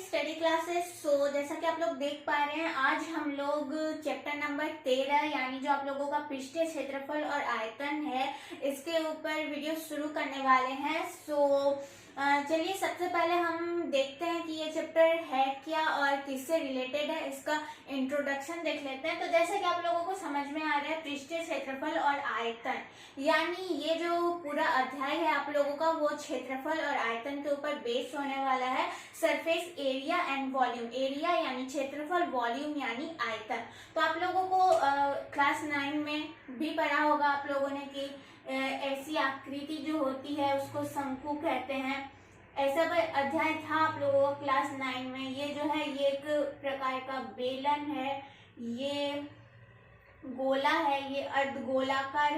Study classes. जैसा कि आप लोग देख पा रहे हैं, आज हम लोग चैप्टर नंबर 13 यानी जो आप लोगों का पृष्ठीय क्षेत्रफल और आयतन है, इसके ऊपर वीडियो शुरू करने वाले हैं। चलिए सबसे पहले हम देखते हैं कि ये चैप्टर है क्या और किससे रिलेटेड है, इसका इंट्रोडक्शन देख लेते हैं। तो जैसे कि आप लोगों को समझ में आ रहा है, पृष्ठीय क्षेत्रफल और आयतन यानी ये जो पूरा अध्याय है आप लोगों का, वो क्षेत्रफल और आयतन के ऊपर बेस होने वाला है। Surface area and volume, area यानी क्षेत्रफल, वॉल्यूम यानी आयतन। तो आप लोगों को क्लास 9 में भी पढ़ा होगा आप लोगों ने कि ऐसी आकृति जो होती है उसको शंकु कहते हैं। ऐसा कोई अध्याय था आप लोगों को क्लास 9 में। ये जो है ये एक प्रकार का बेलन है, ये गोला है, ये अर्धगोलाकार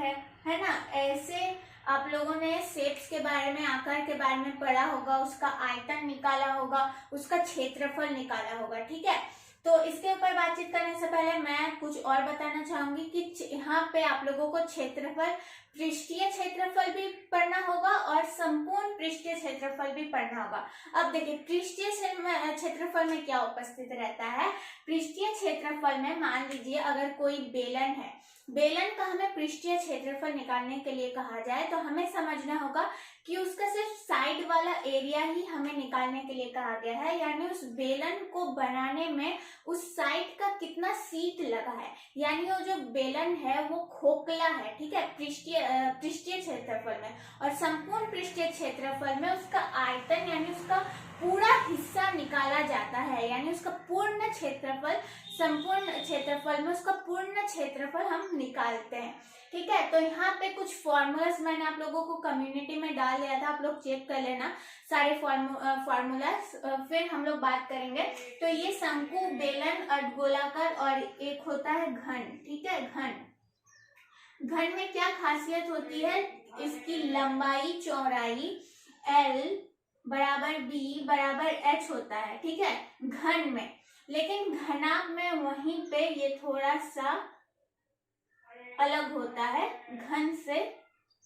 है ना। ऐसे आप लोगों ने शेप्स के बारे में, आकार के बारे में पढ़ा होगा, उसका आयतन निकाला होगा, उसका क्षेत्रफल निकाला होगा। ठीक है, तो इसके ऊपर बातचीत करने से पहले मैं कुछ और बताना चाहूंगी कि यहाँ पे आप लोगों को क्षेत्रफल, पृष्ठीय क्षेत्रफल भी पढ़ना होगा और संपूर्ण पृष्ठीय क्षेत्रफल भी पढ़ना होगा। अब देखिए पृष्ठीय क्षेत्रफल में क्या उपस्थित रहता है। पृष्ठीय क्षेत्रफल में मान लीजिए अगर कोई बेलन है, बेलन का हमें पृष्ठीय क्षेत्रफल निकालने के लिए कहा जाए तो हमें समझना होगा कि उसका सिर्फ साइड वाला एरिया ही हमें निकालने के लिए कहा गया है, यानी उस बेलन को बनाने में उस साइड का कितना शीट लगा है, यानी वो जो बेलन है वो खोखला है। ठीक है, पृष्ठीय क्षेत्रफल में। और संपूर्ण पृष्ठीय क्षेत्रफल में उसका आयतन यानी उसका पूरा हिस्सा निकाला जाता है, यानी उसका पूर्ण क्षेत्रफल, संपूर्ण क्षेत्रफल में उसका पूर्ण क्षेत्रफल हम निकालते हैं। ठीक है, तो यहाँ पे कुछ फॉर्मूलास मैंने आप लोगों को कम्युनिटी में डाल दिया था, आप लोग चेक कर लेना सारे फॉर्मूलास, फिर हम लोग बात करेंगे। तो ये शंकु, बेलन, अर्धगोलाकार और एक होता है घन। ठीक है, घन में क्या खासियत होती है, इसकी लंबाई चौड़ाई L बराबर B बराबर H होता है। ठीक है, घन में। लेकिन घनाभ में वहीं पे ये थोड़ा सा अलग होता है घन से।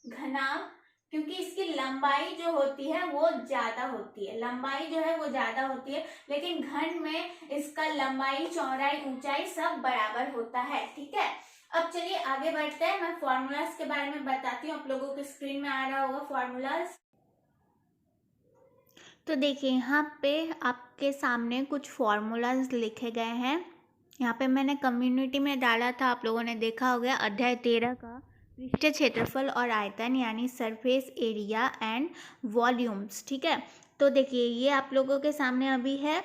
घनाभ क्योंकि इसकी लंबाई जो होती है वो ज्यादा होती है, लंबाई जो है वो ज्यादा होती है, लेकिन घन में इसका लंबाई, चौड़ाई, ऊंचाई सब बराबर होता है। ठीक है, अब चलिए आगे बढ़ते हैं। मैं फॉर्मूलाज के बारे में बताती हूँ, आप लोगों के स्क्रीन में आ रहा होगा फॉर्मूलाज। तो देखिए यहाँ पे आपके सामने कुछ फॉर्मूलाज लिखे गए हैं। यहाँ पे मैंने कम्युनिटी में डाला था, आप लोगों ने देखा होगा, अध्याय 13 का पृष्ठीय क्षेत्रफल और आयतन यानी सरफेस एरिया एंड वॉल्यूम्स। ठीक है, तो देखिए ये आप लोगों के सामने अभी है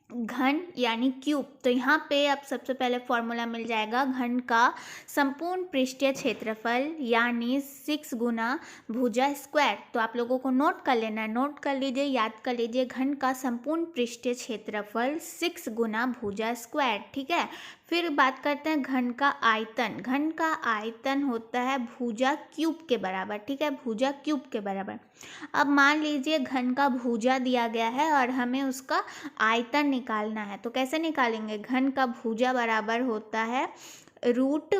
घन यानी क्यूब। तो यहाँ पे अब सबसे पहले फॉर्मूला मिल जाएगा घन का संपूर्ण पृष्ठीय क्षेत्रफल यानी 6 गुना भुजा स्क्वायर। तो आप लोगों को नोट कर लेना है, नोट कर लीजिए, याद कर लीजिए, घन का संपूर्ण पृष्ठीय क्षेत्रफल 6 गुना भुजा स्क्वायर। ठीक है, फिर बात करते हैं घन का आयतन। घन का आयतन होता है भुजा क्यूब के बराबर। ठीक है, भुजा क्यूब के बराबर। अब मान लीजिए घन का भुजा दिया गया है और हमें उसका आयतन निकालना है, तो कैसे निकालेंगे। घन का भुजा बराबर होता है रूट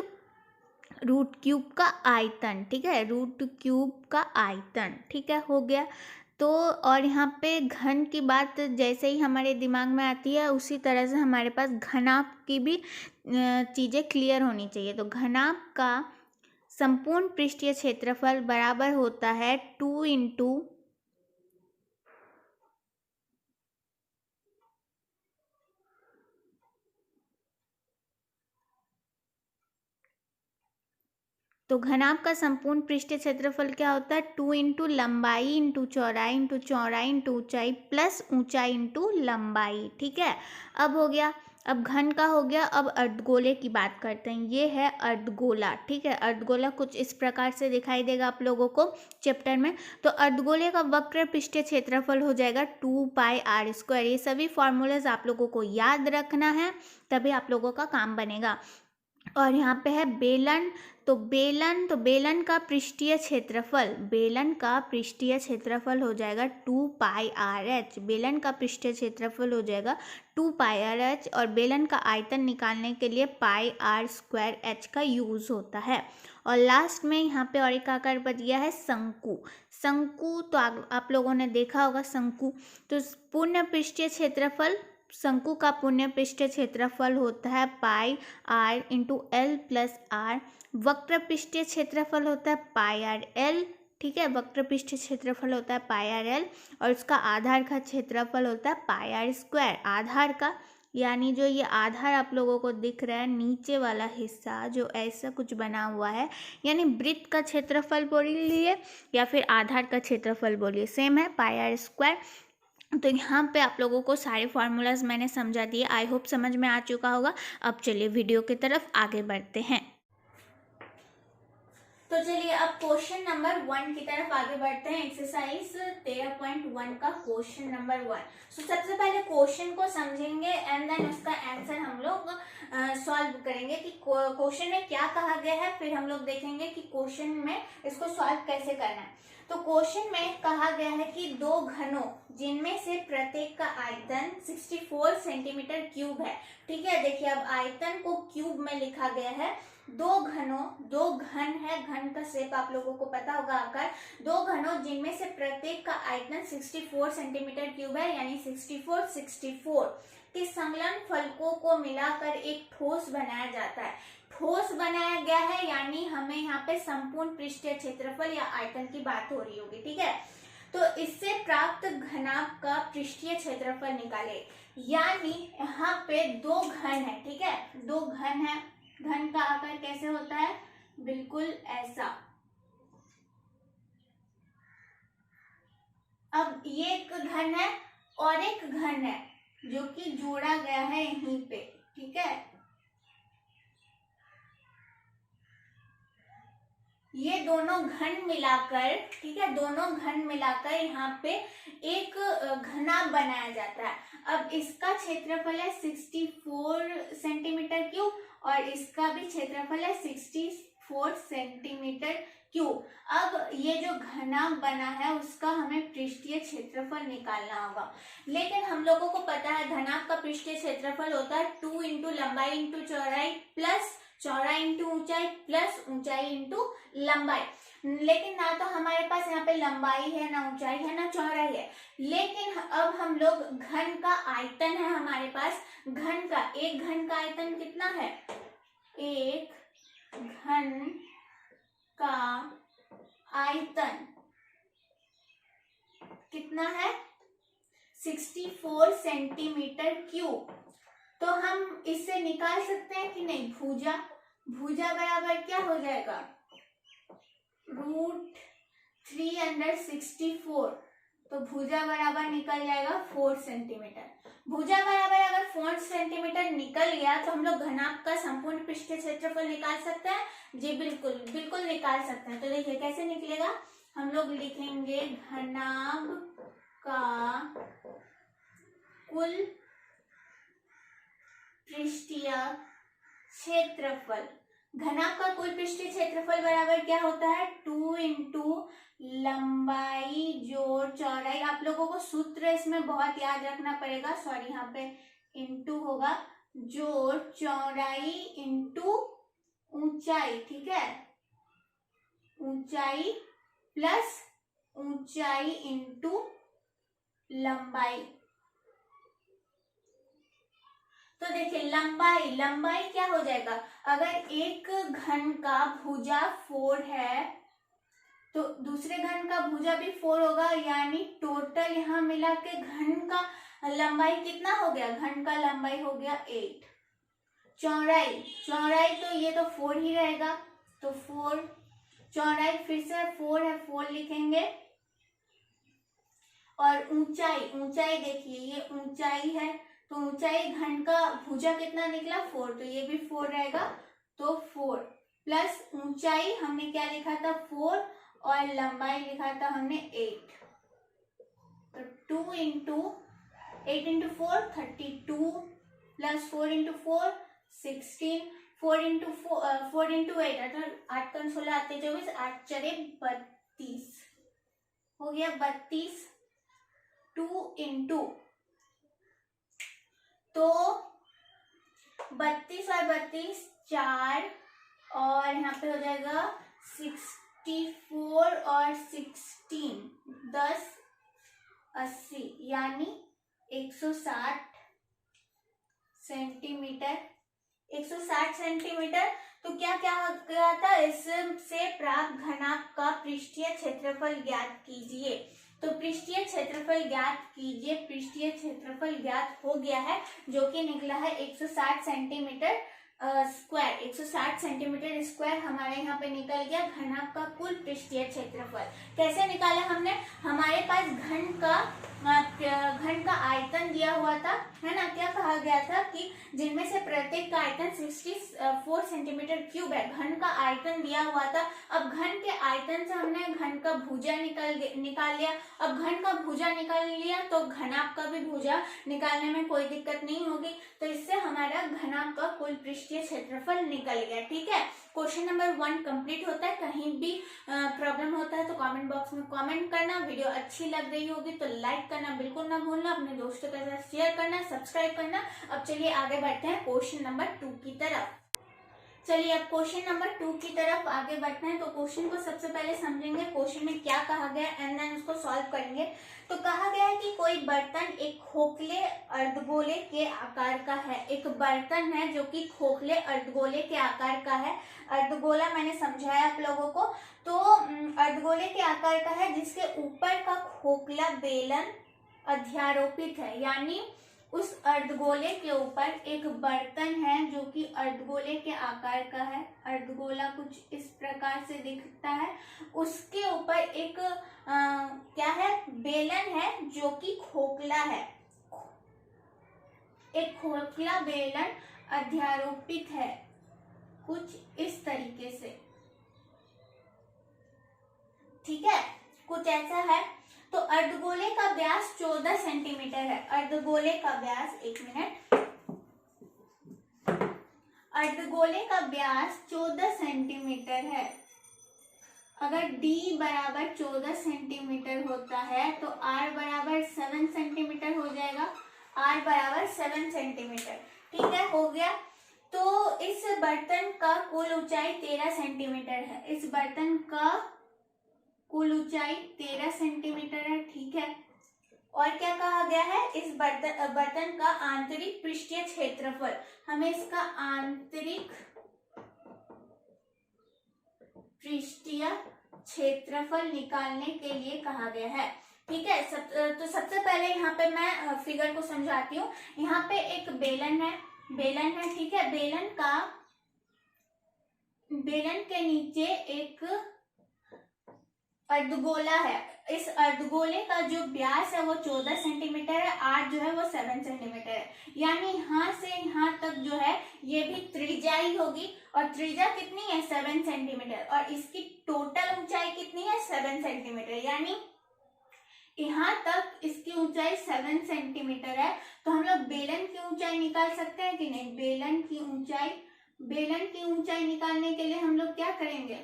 क्यूब का आयतन। ठीक है, रूट क्यूब का आयतन। ठीक है, हो गया। तो और यहाँ पे घन की बात जैसे ही हमारे दिमाग में आती है उसी तरह से हमारे पास घनाभ की भी चीज़ें क्लियर होनी चाहिए। तो घनाभ का संपूर्ण पृष्ठीय क्षेत्रफल बराबर होता है 2 इंटू तो घनाभ का संपूर्ण पृष्ठीय क्षेत्रफल क्या होता है, 2 इंटू लंबाई इंटू चौड़ाई इंटू चौड़ाई इंटू ऊंचाई प्लस ऊंचाई इंटू लंबाई। ठीक है, अब हो गया। अब घन का हो गया। अब अर्धगोले की बात करते हैं। ये है अर्धगोला। ठीक है, अर्धगोला कुछ इस प्रकार से दिखाई देगा आप लोगों को चैप्टर में। तो अर्धगोले का वक्र पृष्ठीय क्षेत्रफल हो जाएगा 2πr²। ये सभी फॉर्मूलाज आप लोगों को याद रखना है, तभी आप लोगों का काम बनेगा। और यहाँ पे है बेलन। तो बेलन का पृष्ठीय क्षेत्रफल हो जाएगा 2πr(h). बेलन का पृष्ठीय क्षेत्रफल हो जाएगा 2πr(h) और बेलन का आयतन निकालने के लिए πr² का यूज होता है। और लास्ट में यहाँ पे और एक आकार दिया है शंकु। तो आप लोगों ने देखा होगा शंकु। तो शंकु का पूर्ण पृष्ठीय क्षेत्रफल होता है πr(l+r). वक्र पृष्ठीय क्षेत्रफल होता है πrl। ठीक है, वक्र पृष्ठीय क्षेत्रफल होता है πrl और उसका आधार का क्षेत्रफल होता है πr²। आधार का यानी जो ये आधार आप लोगों को दिख रहा है नीचे वाला हिस्सा जो ऐसा कुछ बना हुआ है, यानी वृत्त का क्षेत्रफल बोलिए या फिर आधार का क्षेत्रफल बोलिए, सेम है πr²। तो यहाँ पे आप लोगों को सारे फार्मूलाज मैंने समझा दिए। आई होप समझ में आ चुका होगा। अब चलिए वीडियो की तरफ आगे बढ़ते हैं। तो चलिए अब क्वेश्चन नंबर 1 की तरफ आगे बढ़ते हैं। एक्सरसाइज 13.1 का क्वेश्चन नंबर 1। तो सबसे पहले क्वेश्चन को समझेंगे एंड देन उसका आंसर हम लोग सॉल्व करेंगे कि क्वेश्चन में क्या कहा गया है। फिर हम लोग देखेंगे कि क्वेश्चन में इसको सॉल्व कैसे करना है। तो क्वेश्चन में कहा गया है कि दो घनों जिनमें से प्रत्येक का आयतन 64 सेंटीमीटर क्यूब है। ठीक है, देखिए अब आयतन को क्यूब में लिखा गया है। दो घन है, घन का शेप आप लोगों को पता होगा आकार। दो घनों जिनमें से प्रत्येक का आयतन 64 सेंटीमीटर क्यूब है, यानी 64 के संलग्न फलकों को मिलाकर एक ठोस बनाया जाता है। ठोस बनाया गया है यानी हमें यहाँ पे संपूर्ण पृष्ठीय क्षेत्रफल या आयतन की बात हो रही होगी। ठीक है, तो इससे प्राप्त घनाभ का पृष्ठीय क्षेत्रफल निकाले। यानी यहाँ पे दो घन है। ठीक है, दो घन है। घन का आकार कैसे होता है? बिल्कुल ऐसा। अब ये एक घन है और एक घन है जो कि जोड़ा गया है यहीं पे। ठीक है, ये दोनों घन मिलाकर, ठीक है, दोनों घन मिलाकर यहाँ पे एक घना बनाया जाता है। अब इसका क्षेत्रफल है 64 सेंटीमीटर क्यूब और इसका भी क्षेत्रफल है 64 सेंटीमीटर क्यूब। अब ये जो घना बना है उसका हमें पृष्ठीय क्षेत्रफल निकालना होगा। लेकिन हम लोगों को पता है घनाभ का पृष्ठीय क्षेत्रफल होता है 2 इंटू लंबाई इंटू चौड़ाई प्लस चौड़ाई इंटू ऊंचाई प्लस ऊंचाई इंटू लंबाई। लेकिन ना तो हमारे पास यहाँ पे लंबाई है, ना ऊंचाई है, ना चौड़ाई है। लेकिन अब हम लोग घन का आयतन है हमारे पास। एक घन का आयतन कितना है? एक घन का आयतन कितना है? 64 सेंटीमीटर क्यूब। तो हम इससे निकाल सकते हैं कि नहीं? भुजा बराबर क्या हो जाएगा? √3/64। तो भुजा बराबर निकल जाएगा 4 सेंटीमीटर। भुजा बराबर अगर 4 सेंटीमीटर निकल गया तो हम लोग घनाभ का संपूर्ण पृष्ठीय क्षेत्रफल निकाल सकते हैं। जी बिल्कुल निकाल सकते हैं। तो देखिए कैसे निकलेगा। हम लोग लिखेंगे घनाभ का कुल पृष्ठीय क्षेत्रफल। घनाभ का कुल पृष्ठीय क्षेत्रफल बराबर क्या होता है? 2 इंटू लंबाई जोड़ चौड़ाई। आप लोगों को सूत्र इसमें बहुत याद रखना पड़ेगा। सॉरी, यहाँ पे इंटू होगा। जोड़ चौड़ाई इंटू ऊंचाई। ठीक है, ऊंचाई प्लस ऊंचाई इंटू लंबाई। तो देखिए लंबाई क्या हो जाएगा? अगर एक घन का भुजा 4 है तो दूसरे घन का भुजा भी 4 होगा, यानी टोटल यहाँ मिला के घन का लंबाई कितना हो गया? घन का लंबाई हो गया 8। चौड़ाई तो ये तो 4 ही रहेगा। तो 4 चौड़ाई फिर से 4 है, 4 लिखेंगे। और ऊंचाई देखिए ये ऊंचाई है। तो ऊंचाई घन का भुजा कितना निकला? 4। तो ये भी 4 रहेगा। तो 4 प्लस ऊंचाई हमने क्या लिखा था? 4 और लंबाई लिखा था हमने 8। तो 2 into 8 into 4 32 plus 4 into 4 16 4 into 8 अर्थात 8 का 16 आते 24, 8 चले 32 हो गया 32। 2 इंटू, तो 32 और 32 4, और यहाँ पे हो जाएगा 64 और 16 10 80 यानी 160 सेंटीमीटर। 160 सेंटीमीटर। तो क्या क्या गया था, इससे प्राप्त घनाभ का पृष्ठीय क्षेत्रफल ज्ञात कीजिए। तो पृष्ठीय क्षेत्रफल ज्ञात कीजिए, पृष्ठीय क्षेत्रफल ज्ञात हो गया है जो कि निकला है 160 सेंटीमीटर स्क्वायर। 160 सेंटीमीटर स्क्वायर हमारे यहाँ पे निकल गया घनाभ का कुल पृष्ठीय क्षेत्रफल। कैसे निकाला हमने, हमारे पास घन का आयतन दिया हुआ था, है ना। क्या कहा गया था कि जिनमें से प्रत्येक का आयतन 64 सेंटीमीटर क्यूब है, घन का आयतन दिया हुआ था। अब घन के आयतन से हमने घन का भुजा निकाल लिया। अब घन का भुजा निकाल लिया तो घनाभ का भी भुजा निकालने में कोई दिक्कत नहीं होगी। तो इससे हमारा घनाभ का कुल पृष्ठीय क्षेत्रफल निकल गया। ठीक है, क्वेश्चन नंबर 1 कंप्लीट होता है। कहीं भी प्रॉब्लम होता है तो कमेंट बॉक्स में कमेंट करना। वीडियो अच्छी लग रही होगी तो लाइक करना बिल्कुल ना भूलना, अपने दोस्तों के साथ शेयर करना, सब्सक्राइब करना। अब चलिए आगे बढ़ते हैं क्वेश्चन नंबर 2 की तरफ। चलिए अब क्वेश्चन नंबर 2 की तरफ आगे बढ़ते हैं। तो क्वेश्चन को सबसे पहले समझेंगे, क्वेश्चन में क्या कहा गया एंड देन उसको सॉल्व करेंगे। तो कहा गया है कि कोई बर्तन एक खोखले अर्धगोले के आकार का है। एक बर्तन है जो कि खोखले अर्धगोले के आकार का है। अर्धगोला मैंने समझाया आप लोगों को। तो अर्धगोले के आकार का है जिसके ऊपर का खोखला बेलन अध्यारोपित है, यानी उस अर्धगोले के ऊपर एक बर्तन है जो कि अर्धगोले के आकार का है। अर्धगोला कुछ इस प्रकार से दिखता है। उसके ऊपर एक क्या है, बेलन है जो कि खोखला है। एक खोखला बेलन अध्यारोपित है कुछ इस तरीके से। ठीक है, कुछ ऐसा है। तो अर्धगोले का व्यास 14 सेंटीमीटर है। अर्धगोले का व्यास, एक मिनट, अर्धगोले का व्यास 14 सेंटीमीटर है। अगर d बराबर 14 सेंटीमीटर होता है तो r बराबर 7 सेंटीमीटर हो जाएगा। r बराबर 7 सेंटीमीटर। ठीक है, हो गया। तो इस बर्तन का कुल ऊंचाई 13 सेंटीमीटर है। इस बर्तन का कुल ऊंचाई 13 सेंटीमीटर है। ठीक है, और क्या कहा गया है, इस बर्तन का आंतरिक पृष्ठीय क्षेत्रफल, हमें इसका आंतरिक पृष्ठीय क्षेत्रफल निकालने के लिए कहा गया है। ठीक है, तो सबसे पहले यहाँ पे मैं फिगर को समझाती हूँ। यहाँ पे एक बेलन है, ठीक है। बेलन के नीचे एक अर्धगोला है। इस अर्धगोले का जो व्यास है वो 14 सेंटीमीटर है, आर जो है वो 7 सेंटीमीटर है। यानी यहाँ से यहाँ तक जो है ये भी त्रिज्या ही होगी, और त्रिज्या कितनी है 7 सेंटीमीटर, और इसकी टोटल ऊंचाई कितनी है 7 सेंटीमीटर। यानी यहाँ तक इसकी ऊंचाई 7 सेंटीमीटर है। तो हम लोग बेलन की ऊंचाई निकाल सकते हैं कि नहीं। बेलन की ऊंचाई निकालने के लिए हम लोग क्या करेंगे,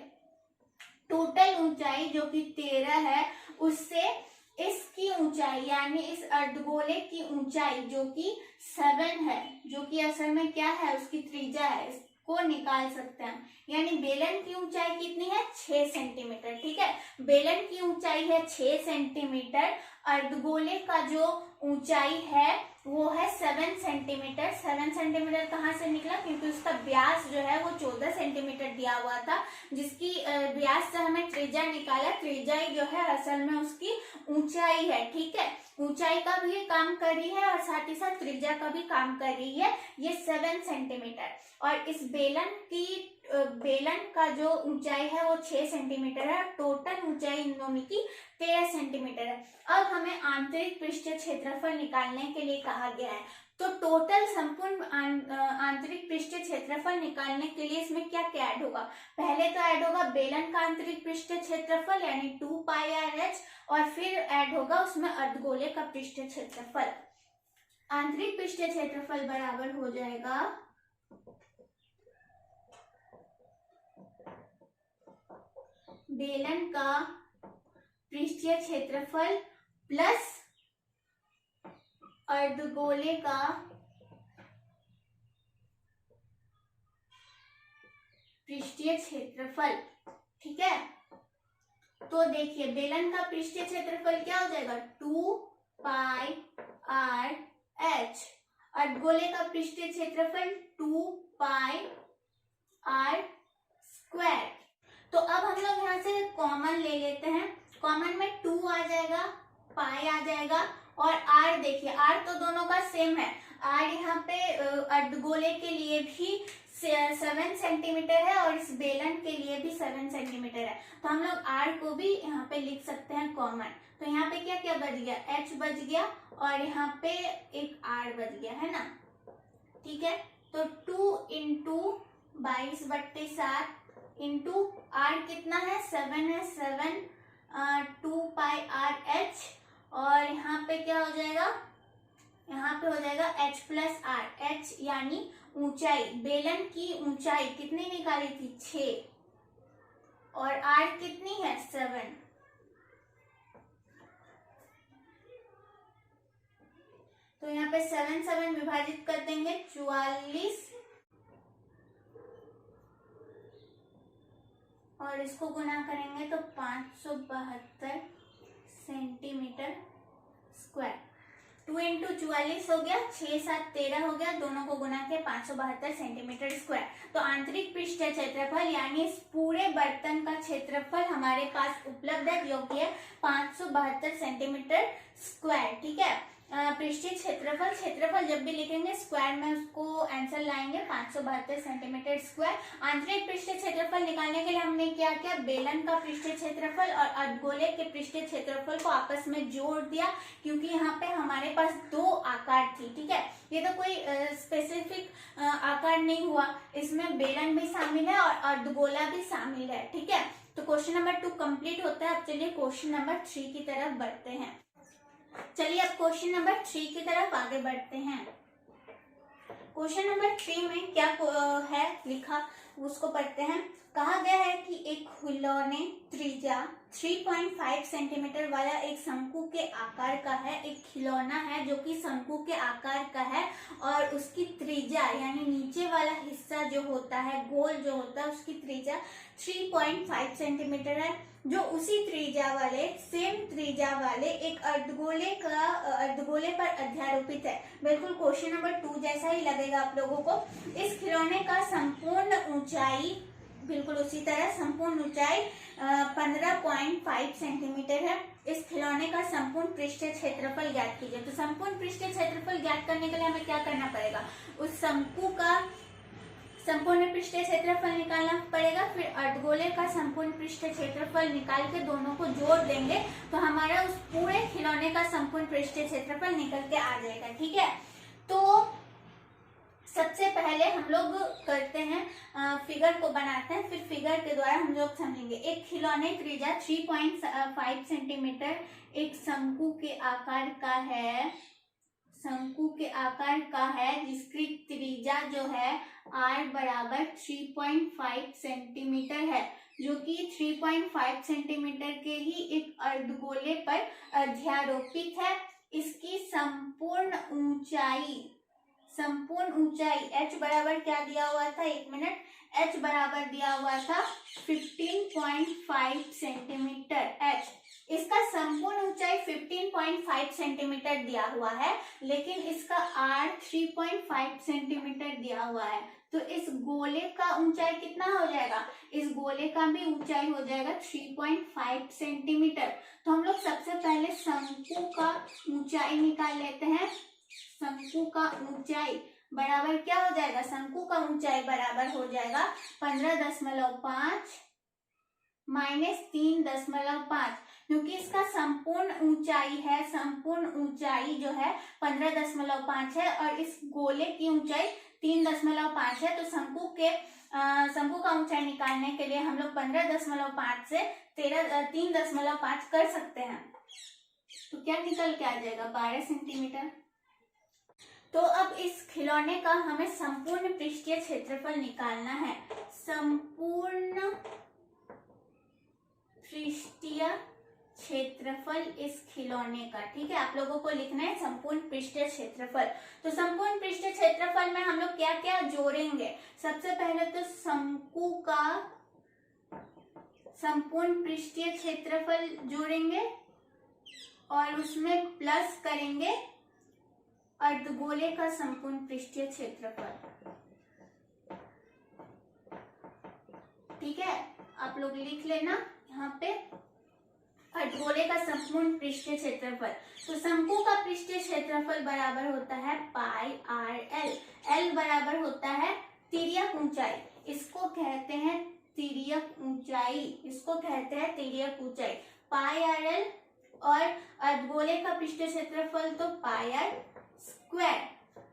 टोटल ऊंचाई जो कि 13 है उससे इसकी ऊंचाई यानी इस अर्धगोले की ऊंचाई जो कि 7 है, जो कि असल में क्या है उसकी त्रिज्या है, इसको निकाल सकते हैं। यानी बेलन की ऊंचाई कितनी है 6 सेंटीमीटर। ठीक है, बेलन की ऊंचाई है 6 सेंटीमीटर। अर्धगोले का जो ऊंचाई है वो है 7 सेंटीमीटर। 7 सेंटीमीटर कहाँ से निकला, क्योंकि उसका व्यास जो है वो 14 सेंटीमीटर दिया हुआ था, जिसकी व्यास से हमें त्रिज्या निकाला। त्रिज्या जो है असल में उसकी ऊंचाई है। ठीक है, ऊंचाई का भी काम कर रही है और साथ ही साथ त्रिज्या का भी काम कर रही है, ये 7 सेंटीमीटर। और इस बेलन का जो ऊंचाई है वो 6 सेंटीमीटर है। टोटल ऊंचाई इन दोनों की 13 सेंटीमीटर है। अब हमें आंतरिक पृष्ठीय क्षेत्रफल निकालने के लिए कहा गया है। तो टोटल संपूर्ण आंतरिक पृष्ठीय क्षेत्रफल निकालने के लिए इसमें क्या क्या ऐड होगा, पहले तो ऐड होगा बेलन का आंतरिक पृष्ठीय क्षेत्रफल यानी 2 पाई आर एच, और फिर ऐड होगा उसमें अर्धगोले का पृष्ठीय क्षेत्रफल। आंतरिक पृष्ठीय क्षेत्रफल बराबर हो जाएगा बेलन का पृष्ठीय क्षेत्रफल प्लस अर्धगोले का पृष्ठीय क्षेत्रफल। ठीक है, तो देखिए बेलन का पृष्ठीय क्षेत्रफल क्या हो जाएगा 2πr/h, अर्धगोले का पृष्ठीय क्षेत्रफल 2πr²। तो अब हम लोग यहाँ से कॉमन ले लेते हैं, कॉमन में 2 आ जाएगा, पाई आ जाएगा और r देखिए r तो दोनों का सेम है, r यहाँ पे अर्धगोले के लिए भी 7 सेंटीमीटर है और इस बेलन के लिए भी 7 सेंटीमीटर है, तो हम लोग r को भी यहाँ पे लिख सकते हैं कॉमन। तो यहाँ पे क्या क्या बच गया, h बच गया और यहाँ पे एक r बच गया, है ना। ठीक है, तो 2 इंटू 22/7 इंटू r कितना है 7 है, 7 2πr/h और यहाँ पे क्या हो जाएगा, यहाँ पे हो जाएगा h प्लस r, h यानी ऊंचाई, बेलन की ऊंचाई कितनी निकाली थी 6 और r कितनी है 7। तो यहाँ पे 7 विभाजित कर देंगे 44 और इसको गुना करेंगे तो 572 सेंटीमीटर स्क्वायर। 2 इंटू 44 हो गया, 6 7 13 हो गया, दोनों को गुना के 572 सेंटीमीटर स्क्वायर। तो आंतरिक पृष्ठीय क्षेत्रफल यानी इस पूरे बर्तन का क्षेत्रफल हमारे पास उपलब्ध है जो कि है 572 सेंटीमीटर स्क्वायर। ठीक है, पृष्ठीय क्षेत्रफल, क्षेत्रफल जब भी लिखेंगे स्क्वायर में उसको आंसर लाएंगे 572 सेंटीमीटर स्क्वायर। आंतरिक पृष्ठीय क्षेत्रफल निकालने के लिए हमने क्या किया, बेलन का पृष्ठीय क्षेत्रफल और अर्धगोले के पृष्ठीय क्षेत्रफल को आपस में जोड़ दिया, क्योंकि यहाँ पे हमारे पास 2 आकार थी। ठीक है, ये तो कोई स्पेसिफिक आकार नहीं हुआ, इसमें बेलन भी शामिल है और अर्धगोला भी शामिल है। ठीक है, तो क्वेश्चन नंबर 2 कंप्लीट होता है। अब चलिए क्वेश्चन नंबर 3 की तरफ बढ़ते हैं। चलिए अब क्वेश्चन नंबर 3 की तरफ आगे बढ़ते हैं। क्वेश्चन नंबर 3 में क्या है लिखा उसको पढ़ते हैं। कहा गया है कि एक खिलौने त्रिज्या 3.5 सेंटीमीटर वाला एक शंकु के आकार का है, एक खिलौना है जो कि शंकु के आकार का है और उसकी त्रिज्या यानी नीचे वाला हिस्सा जो होता है, गोल जो होता है, उसकी त्रिज्या 3.5 सेंटीमीटर है, जो उसी त्रिज्या वाले, सेम त्रिज्या वाले एक अर्धगोले पर अध्यारोपित है। बिल्कुल क्वेश्चन नंबर 2 जैसा ही लगेगा आप लोगों को। इस खिलौने का संपूर्ण ऊंचाई, बिल्कुल उसी तरह संपूर्ण ऊंचाई 15.5 सेंटीमीटर है। इस खिलौने का संपूर्ण पृष्ठीय क्षेत्रफल ज्ञात कीजिए। तो संपूर्ण पृष्ठीय क्षेत्रफल ज्ञात करने के लिए हमें क्या करना पड़ेगा, उस शंकु का संपूर्ण पृष्ठीय क्षेत्रफल निकालना पड़ेगा, फिर अर्धगोले का संपूर्ण पृष्ठीय क्षेत्रफल निकाल के दोनों को जोड़ देंगे तो हमारा उस पूरे खिलौने का संपूर्ण पृष्ठीय क्षेत्रफल निकल के आ जाएगा। ठीक है, तो सबसे पहले हम लोग करते हैं फिगर को बनाते हैं, फिर फिगर के द्वारा हम लोग समझेंगे। एक खिलौने त्रिज्या 3.5 सेंटीमीटर एक शंकु के आकार का है, शंकु के आकार का है, जिसकी त्रिज्या जो है r बराबर 3.5 सेंटीमीटर है, जो कि 3.5 सेंटीमीटर के ही एक अर्धगोले पर अध्यारोपित है। इसकी संपूर्ण ऊंचाई h बराबर क्या दिया हुआ था, 1 मिनट, h बराबर दिया हुआ था 15.5 सेंटीमीटर h। इसका संपूर्ण ऊंचाई 15.5 सेंटीमीटर दिया हुआ है, लेकिन इसका r 3.5 सेंटीमीटर दिया हुआ है। तो इस गोले का ऊंचाई कितना हो जाएगा, इस गोले का भी ऊंचाई हो जाएगा 3.5 सेंटीमीटर। तो हम लोग सबसे पहले शंकु का ऊंचाई निकाल लेते हैं। शंकु का ऊंचाई बराबर क्या हो जाएगा, शंकु का ऊंचाई बराबर हो जाएगा 15.5 माइनस 3.5, क्योंकि इसका संपूर्ण ऊंचाई है, संपूर्ण ऊंचाई जो है 15.5 है और इस गोले की ऊंचाई 3.5 है। तो शंकु का ऊंचाई निकालने के लिए हम लोग 15.5 से 3.5 कर सकते हैं। तो क्या निकल के आ जाएगा 12 सेंटीमीटर। तो अब इस खिलौने का हमें संपूर्ण पृष्ठीय क्षेत्रफल निकालना है। संपूर्ण पृष्ठीय क्षेत्रफल इस खिलौने का। ठीक है, आप लोगों को लिखना है संपूर्ण पृष्ठीय क्षेत्रफल। तो संपूर्ण पृष्ठीय क्षेत्रफल में हम लोग क्या क्या जोड़ेंगे? सबसे पहले तो शंकु का संपूर्ण पृष्ठीय क्षेत्रफल जोड़ेंगे और उसमें प्लस करेंगे अर्धगोले का संपूर्ण पृष्ठीय क्षेत्रफल। ठीक है, आप लोग लिख लेना यहाँ पे अर्धगोले का संपूर्ण पृष्ठीय क्षेत्रफल। तो शंकु का पृष्ठीय क्षेत्रफल बराबर होता है पाई आर एल। एल बराबर होता है तिर्यक ऊंचाई, इसको कहते हैं तिर्यक ऊंचाई, इसको कहते हैं तिर्यक ऊंचाई, पाई आर एल। और अर्धगोले का पृष्ठीय क्षेत्रफल तो पाई आर स्क्वायर।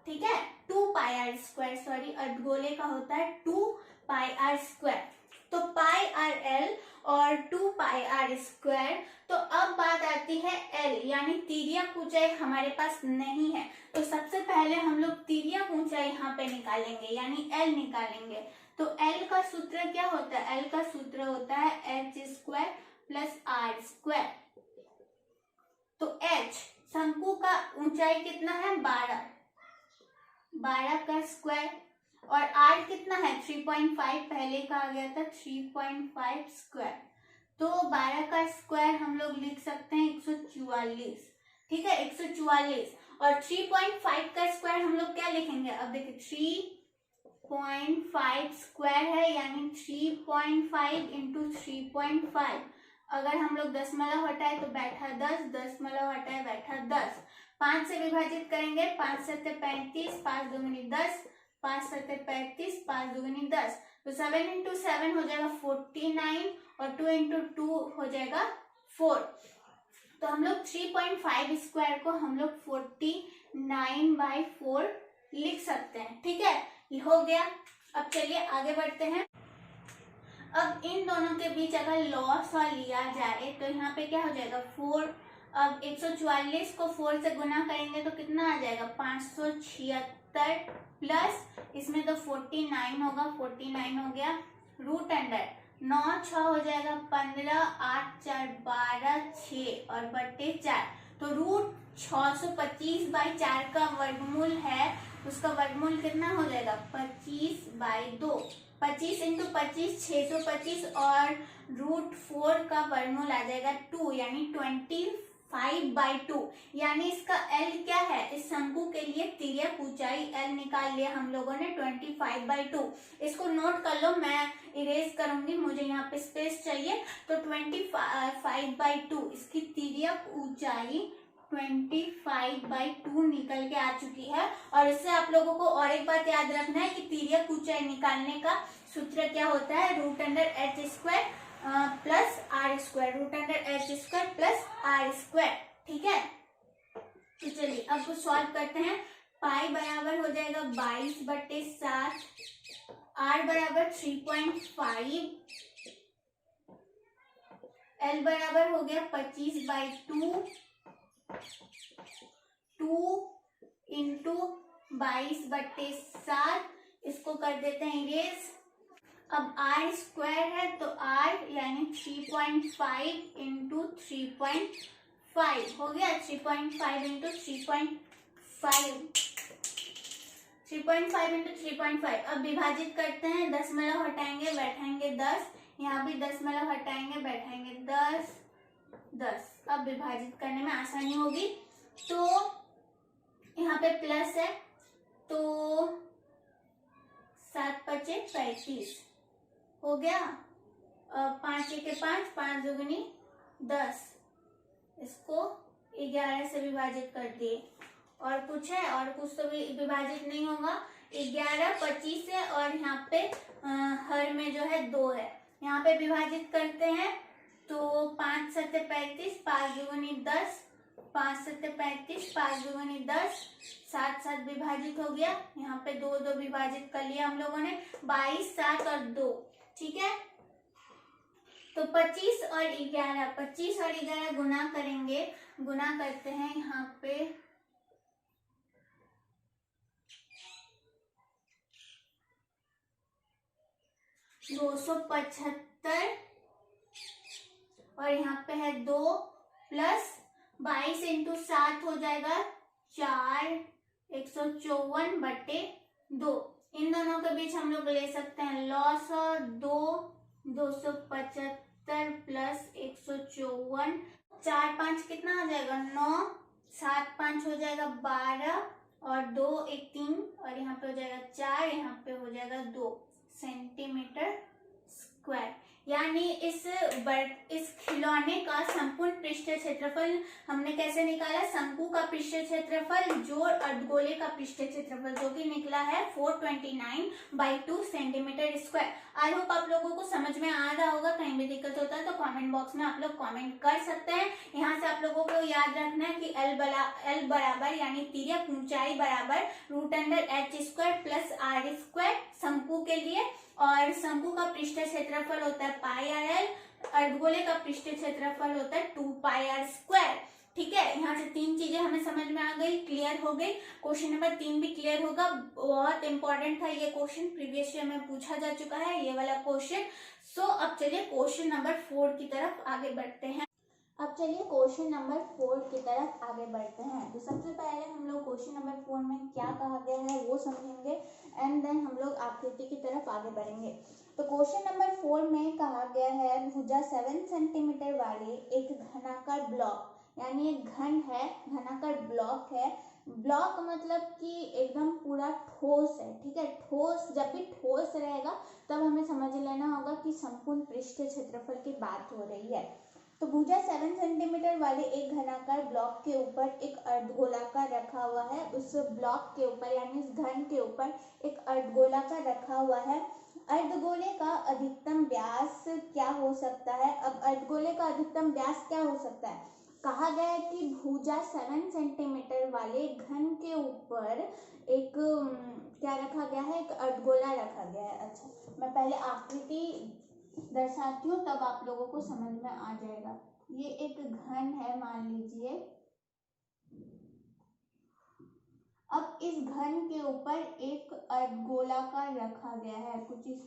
ठीक है, 2 पाई आर स्क्वायर, सॉरी, अर्धगोले का होता है 2 पाई आर स्क्वायर। तो पाई आर एल और 2 पाई आर स्क्वायर। तो अब बात आती है एल, यानी तिर्यक ऊंचाई हमारे पास नहीं है। तो सबसे पहले हम लोग तिर्यक ऊंचाई यहाँ पे निकालेंगे, यानी एल निकालेंगे। तो एल का सूत्र क्या होता है? एल का सूत्र होता है H square plus R square. तो एच, शंकु का ऊंचाई कितना है? 12 का स्क्वायर, और आर कितना है? 3.5, पहले का आ गया था 3.5 स्क्वायर। तो 12 का स्क्वायर हम लोग लिख सकते हैं 144। ठीक है, 144। और 3.5 का स्क्वायर हम लोग क्या लिखेंगे? अब देखिए 3.5 स्क्वायर है, यानी 3.5 इंटू 3.5। अगर हम लोग दशमलव हटाए तो बैठा 10, दशमलव हटाए बैठा 10। 5 से विभाजित करेंगे, 5 7 35, 5 दूनी 10, 5 7 35, 5 दूनी 10। तो 7 इंटू 7 हो जाएगा 49 और 2 इंटू 2 हो जाएगा 4। तो हम लोग 3.5 स्क्वायर को हम लोग 49/4 लिख सकते हैं। ठीक है, ये हो गया। अब चलिए आगे बढ़ते हैं। अब इन दोनों के बीच अगर लॉस लिया जाए तो यहाँ पे क्या हो जाएगा? 4। अब 144 को 4 से गुना करेंगे तो कितना आ जाएगा? 576 प्लस इसमें तो 49 होगा, 49 हो गया, रूट अंडर 9 6 हो जाएगा 15, 8 4 12, 6 और बट्टे 4। तो रूट 625/4 का वर्गमूल है, उसका वर्गमूल कितना हो जाएगा? 25/2। 25 इंटू 25 625 और रूट 4 का वर्गमूल आ जाएगा 2, यानी 25/2। यानी इसका एल क्या है? इस शंकु के लिए तिर्यक ऊंचाई एल निकाल लिया हम लोगों ने 25/2। इसको नोट कर लो, मैं इरेज करूंगी, मुझे यहाँ पे स्पेस चाहिए। तो 25/2 इसकी तिर्यक ऊंचाई 25/2 निकल के आ चुकी है। और इससे आप लोगों को और एक बात याद रखना है कि तिर्यक ऊंचाई निकालने का सूत्र क्या होता है? Root under H square plus R square, root under H square plus R square. ठीक है, तो चलिए अब कुछ सॉल्व करते हैं। पाई बराबर हो जाएगा 22/7, आर बराबर 3.5, एल बराबर हो गया 25/2, 2 इंटू 22/7, इसको कर देते हैं इरेज। अब आर स्क्वायर है तो आर यानी 3.5 इंटू 3.5 हो गया, 3.5 इंटू 3.5, 3.5 इंटू 3.5। अब विभाजित करते हैं, दशमलव हटाएंगे बैठाएंगे 10, यहाँ भी दशमलव हटाएंगे बैठाएंगे 10 10। अब विभाजित करने में आसानी होगी। तो यहाँ पे प्लस है तो 7 5 35 हो गया, 5 1 5, 5 दूनी 10, इसको 11 से विभाजित कर दिए। और कुछ है? और कुछ तो भी विभाजित नहीं होगा। 11 25 है और यहाँ पे हर में जो है 2 है, यहाँ पे विभाजित करते हैं तो 5 7 35, 5 दूनी 10, 5 7 35, 5 दूनी 10, 7 7 विभाजित हो गया, यहाँ पे 2 2 विभाजित कर लिया हम लोगों ने, 22 7 और 2। ठीक है, तो 25 और 11, 25 और 11 गुना करेंगे, गुना करते हैं यहाँ पे 275 और यहाँ पे है 2 प्लस 22 इंटू 7 हो जाएगा 4, 154/2। इन दोनों के बीच हम लोग ले सकते हैं लॉस, और 275 प्लस 154, 4 5 कितना हो जाएगा 9, 7 5 हो जाएगा 12, और 2 1 3, और यहाँ पे हो जाएगा 4, यहाँ पे हो जाएगा 2 सेंटीमीटर स्क्वायर। यानी इस खिलौने का संपूर्ण पृष्ठीय क्षेत्रफल हमने कैसे निकाला, शंकु का पृष्ठीय क्षेत्रफल जोड़ अर्धगोले का पृष्ठीय क्षेत्रफल, जो कि निकला है 429/2 सेंटीमीटर स्क्वायर। आई होप आप लोगों को समझ में आ रहा होगा। कहीं भी दिक्कत होता है तो कमेंट बॉक्स में आप लोग कमेंट कर सकते हैं। यहाँ से आप लोगों को याद रखना है कि L बराबर यानी तिर्यक ऊंचाई बराबर √h² प्लस r² शंकु के लिए, और शंकु का पृष्ठीय क्षेत्रफल होता है πr/l, अर्धगोले का पृष्ठीय क्षेत्रफल होता है 2πr²। ठीक है, यहाँ से 3 चीजें हमें समझ में आ गई, क्लियर हो गई। क्वेश्चन नंबर 3 भी क्लियर होगा। बहुत इंपॉर्टेंट था ये क्वेश्चन, प्रीवियस ईयर में पूछा जा चुका है ये वाला क्वेश्चन। सो अब चलिए क्वेश्चन नंबर 4 की तरफ आगे बढ़ते हैं। तो सबसे पहले हम लोग क्वेश्चन नंबर 4 में क्या कहा गया है वो समझेंगे, एंड देन हम लोग आकृति की तरफ आगे बढ़ेंगे। तो क्वेश्चन नंबर 4 में कहा गया है भुजा 7 सेंटीमीटर वाले एक घनाकार ब्लॉक, यानी एक घन है, घनाकार ब्लॉक है। ब्लॉक मतलब कि एकदम पूरा ठोस है। ठीक है, ठोस, जब भी ठोस रहेगा तब हमें समझ लेना होगा कि संपूर्ण पृष्ठीय क्षेत्रफल की बात हो रही है। तो भुजा 7 सेंटीमीटर वाले एक घनाकार ब्लॉक के ऊपर एक अर्धगोलाकार रखा हुआ है। उस ब्लॉक के ऊपर यानी इस घन के ऊपर एक अर्धगोलाकार रखा हुआ है। अर्धगोले का अधिकतम व्यास क्या हो सकता है? अब अर्धगोले का अधिकतम व्यास क्या हो सकता है? कहा गया है कि भुजा 7 सेंटीमीटर वाले घन के ऊपर एक क्या रखा गया है? एक अर्धगोला रखा गया है। अच्छा, मैं पहले आकृति दर्शाती हूँ तब आप लोगों को समझ में आ जाएगा। ये एक घन है मान लीजिए। अब इस घन के ऊपर एक अर्धगोलाकार रखा गया है कुछ इस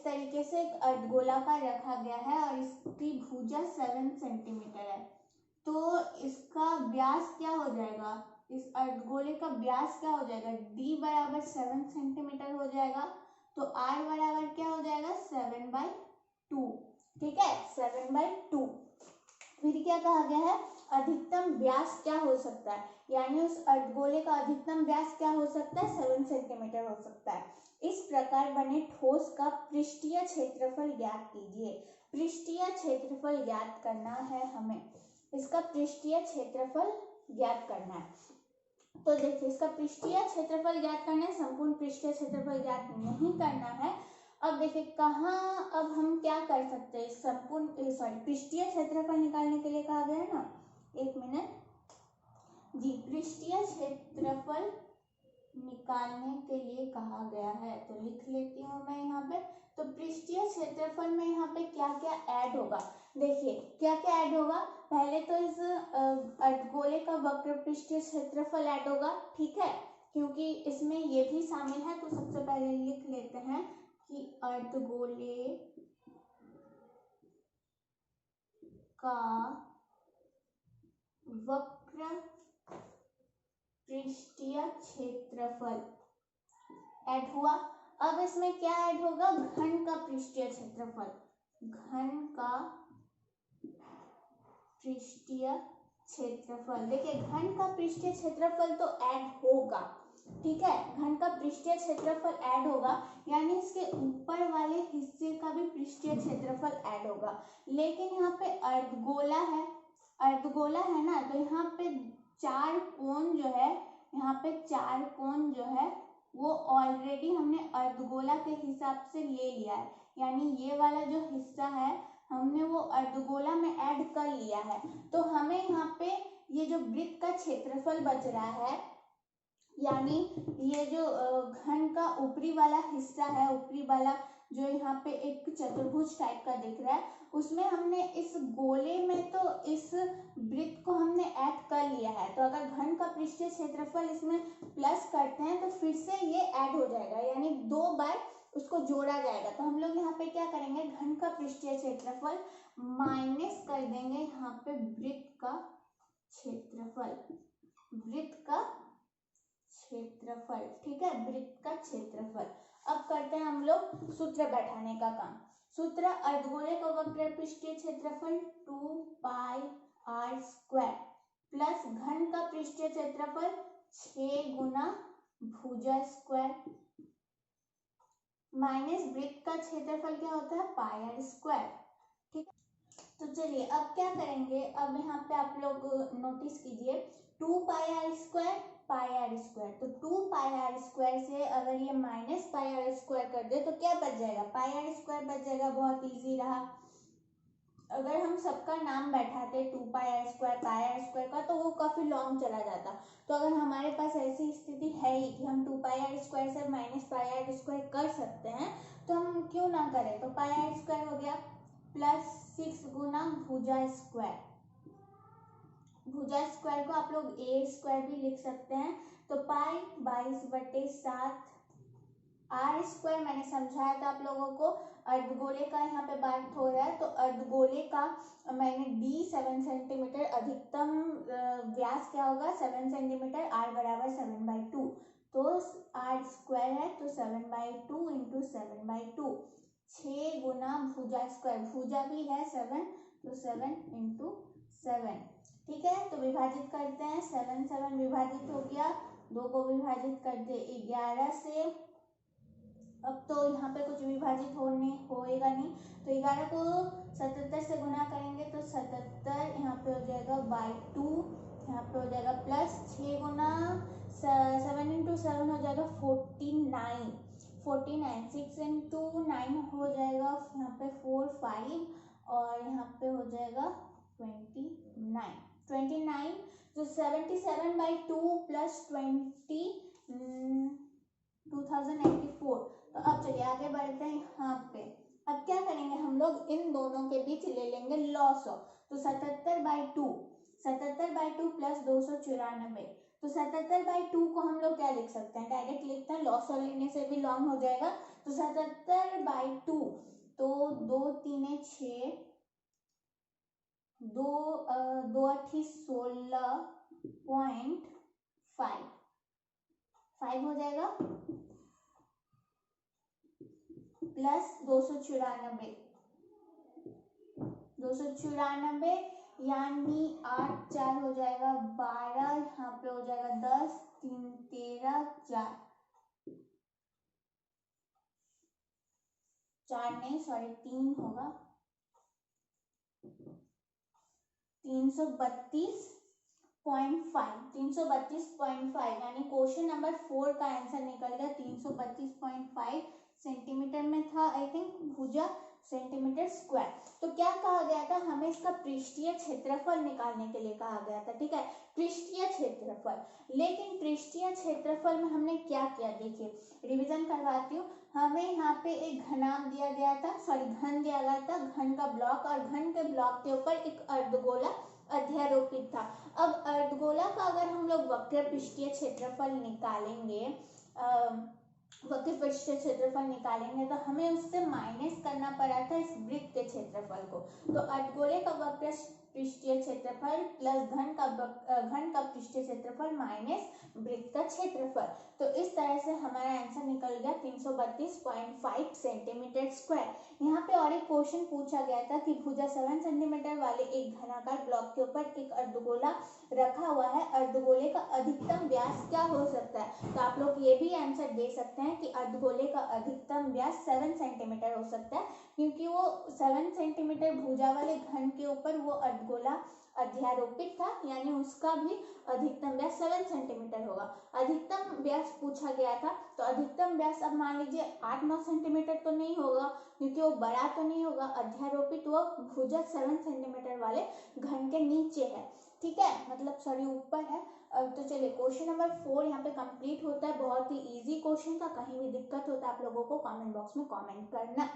तरीके से एक अर्धगोलाकार रखा गया है, और इसकी भुजा 7 सेंटीमीटर है। तो इसका व्यास क्या हो जाएगा? इस अर्धगोले का व्यास क्या हो जाएगा? d बराबर 7 सेंटीमीटर हो जाएगा। तो r बराबर क्या हो जाएगा? 7/2। ठीक है, 7/2। फिर क्या कहा गया है? अधिकतम व्यास क्या हो सकता है, यानी उस अर्धगोले का अधिकतम व्यास क्या हो सकता है? 7 सेंटीमीटर हो सकता है। इस प्रकार बने ठोस का पृष्ठीय क्षेत्रफल ज्ञात कीजिए। पृष्ठीय क्षेत्रफल ज्ञात करना है हमें, इसका पृष्ठीय क्षेत्रफल ज्ञात करना है। तो देखिए, इसका पृष्ठीय क्षेत्रफल ज्ञात करना है, संपूर्ण पृष्ठीय क्षेत्रफल ज्ञात नहीं करना है। अब देखिए कहाँ, अब हम क्या कर सकते हैं? संपूर्ण पृष्ठीय क्षेत्रफल निकालने के लिए कहा गया है ना, 1 मिनट जी, पृष्ठीय क्षेत्रफल निकालने के लिए कहा गया है, तो लिख लेती हूँ मैं यहाँ पे। तो पृष्ठीय क्षेत्रफल में यहाँ पे क्या क्या ऐड होगा? देखिए क्या क्या ऐड होगा। पहले तो इस अर्धगोले का वक्र पृष्ठीय क्षेत्रफल ऐड होगा। ठीक है, क्योंकि इसमें ये भी शामिल है। तो सबसे पहले लिख लेते हैं कि अर्धगोले का वक्र पृष्ठीय क्षेत्रफल ऐड हुआ। अब इसमें क्या ऐड होगा? घन का पृष्ठीय क्षेत्रफल, घन का पृष्ठीय क्षेत्रफल। देखिए घन का पृष्ठीय क्षेत्रफल तो ऐड होगा। ठीक है, घन का पृष्ठीय क्षेत्रफल ऐड होगा, यानी इसके ऊपर वाले हिस्से का भी पृष्ठीय क्षेत्रफल ऐड होगा। लेकिन यहाँ पे अर्धगोला है, अर्धगोला है ना, तो यहाँ पे 4 कोण जो है, यहाँ पे 4 कोण जो है वो ऑलरेडी हमने अर्धगोला के हिसाब से ले लिया है, यानी ये वाला जो हिस्सा है हमने वो अर्धगोला में ऐड कर लिया है। तो हमें यहाँ पे ये जो वृत्त का क्षेत्रफल बच रहा है, यानी ये जो घन का ऊपरी वाला हिस्सा है, ऊपरी वाला जो यहाँ पे एक चतुर्भुज टाइप का दिख रहा है, उसमें हमने इस गोले में तो इस वृत्त को हमने ऐड कर लिया है। तो अगर घन का पृष्ठीय क्षेत्रफल इसमें प्लस करते हैं तो फिर से ये ऐड हो जाएगा, यानी 2 बार उसको जोड़ा जाएगा। तो हम लोग यहाँ पे क्या करेंगे, घन का पृष्ठीय क्षेत्रफल माइनस कर देंगे यहाँ पे वृत्त का क्षेत्रफल, वृत्त का क्षेत्रफल, ठीक है, वृत्त का क्षेत्रफल। अब करते हैं हम लोग सूत्र बैठाने का काम। सूत्र, अर्धगोले का वक्र पृष्ठीय क्षेत्रफल 2 पाई r स्क्वायर प्लस घन का पृष्ठीय क्षेत्रफल 6 गुना भुजा स्क्वायर माइनस वृत्त का क्षेत्रफल क्या होता है, पाई r स्क्वायर। ठीक है, तो चलिए अब क्या करेंगे, अब यहाँ पे आप लोग नोटिस कीजिए 2 पाई r square pi r square, तो 2 पाई r स्क्वायर से अगर ये माइनस पाई r स्क्वायर कर दे तो क्या बच जाएगा, पाई r स्क्वायर बच जाएगा। बहुत इजी रहा। अगर हम सबका नाम बैठाते 2 पाई r square pi r square का तो वो काफी लॉन्ग चला जाता। तो अगर हमारे पास ऐसी स्थिति है ही कि हम 2 पाई r स्क्वायर से माइनस पाई r स्क्वायर कर सकते हैं तो हम क्यों ना करें। तो पाई r स्क्वायर हो गया प्लस 6 गुना भुजा स्क्वायर, भुजा स्क्वायर को आप लोग ए स्क्वायर भी लिख सकते हैं। तो पाई 22/7 r स्क्वायर मैंने समझाया था आप लोगों को, अर्धगोले का यहाँ पे बात हो रहा है। तो अर्धगोले का मैंने डी 7 सेंटीमीटर, अधिकतम व्यास क्या होगा 7 सेंटीमीटर, r बराबर 7/2, तो r स्क्वायर है तो 7/2 इंटू 7/2, 6 गुना भुजा स्क्वायर, भुजा भी है 7 तो 7 इंटू 7। ठीक है, तो विभाजित करते हैं, 7 7 विभाजित हो गया, 2 को विभाजित कर दे 11 से। अब तो यहाँ पे कुछ विभाजित होएगा नहीं, तो 11 को 77 से गुना करेंगे तो 77 यहाँ पे हो जाएगा बाई 2, यहाँ पे हो जाएगा प्लस 6 गुना 7 इंटू 7 हो जाएगा 49, 49, 6 इंटू 9 हो जाएगा यहाँ पे 4 5 और यहाँ पे हो जाएगा 29, तो 77/2 प्लस 2084। तो अब चलिए आगे बढ़ते हैं यहाँ पे। अब क्या करेंगे हम लोग, इन दोनों के बीच ले लेंगे लॉस ऑफ, तो 77/2 प्लस 294, तो 77/2 को हम लोग क्या लिख सकते हैं, डायरेक्ट लिखते हैं, लॉस ऑफ लेने से भी लॉन्ग हो जाएगा। तो 77/2, तो 2 3 6, 2 2 8 16.5 हो जाएगा प्लस 294 यानी 8 4 हो जाएगा 12, यहाँ पे हो जाएगा 10 3 13 4 नहीं सॉरी 3 होगा 332.5 यानी क्वेश्चन नंबर 4 का आंसर निकल गया 332.5 सेंटीमीटर में था, आई थिंक भुजा सेंटीमीटर स्क्वायर। तो क्या कहा गया था, हमें इसका पृष्ठीय क्षेत्रफल निकालने के लिए कहा गया था। ठीक है, पृष्ठीय क्षेत्रफल, लेकिन पृष्ठीय क्षेत्रफल में हमने क्या किया, देखिए रिवीजन करवाती हूँ। हमें यहाँ पे एक घनाभ दिया गया था, सॉरी घन दिया गया था, घन का ब्लॉक, और घन के ब्लॉक के ऊपर एक अर्धगोला अध्यारोपित था। अब अर्धगोला का अगर हम लोग वक्र पृष्ठीय क्षेत्रफल निकालेंगे, वक्र पृष्ठीय क्षेत्रफल निकालेंगे तो हमें उससे माइनस करना पड़ा था इस वृत्त के क्षेत्रफल को। तो अर्धगोले का वक्र पृष्ठीय क्षेत्रफल प्लस घन का पृष्ठीय क्षेत्रफल माइनस वृत्त का क्षेत्रफल, तो इस तरह से हमारा आंसर निकल गया 332.5 सेंटीमीटर स्क्वायर। यहाँ पे और एक क्वेश्चन पूछा गया था कि भुजा 7 सेंटीमीटर वाले एक घनाकार ब्लॉक के ऊपर एक अर्धगोला रखा हुआ है, अर्धगोले का अधिकतम व्यास क्या हो सकता है। तो आप लोग ये भी आंसर दे सकते हैं कि अर्धगोले का अधिकतम व्यास 7 सेंटीमीटर हो सकता है, क्योंकि वो 7 सेंटीमीटर भुजा वाले घन के ऊपर वो अर्धगोला अध्यारोपित था, यानी उसका भी अधिकतम व्यास 7 सेंटीमीटर होगा। अधिकतम व्यास पूछा गया था, तो अधिकतम व्यास अब मान लीजिए 8-9 सेंटीमीटर तो नहीं होगा, क्योंकि वो बड़ा तो नहीं होगा, अध्यारोपित वो भुजा 7 सेंटीमीटर वाले घन के नीचे है। ठीक है, मतलब सॉरी ऊपर है। तो चलिए क्वेश्चन नंबर 4 यहाँ पे कंप्लीट होता है। बहुत ही इजी क्वेश्चन था, कहीं भी दिक्कत होता है आप लोगों को कमेंट बॉक्स में कमेंट करना।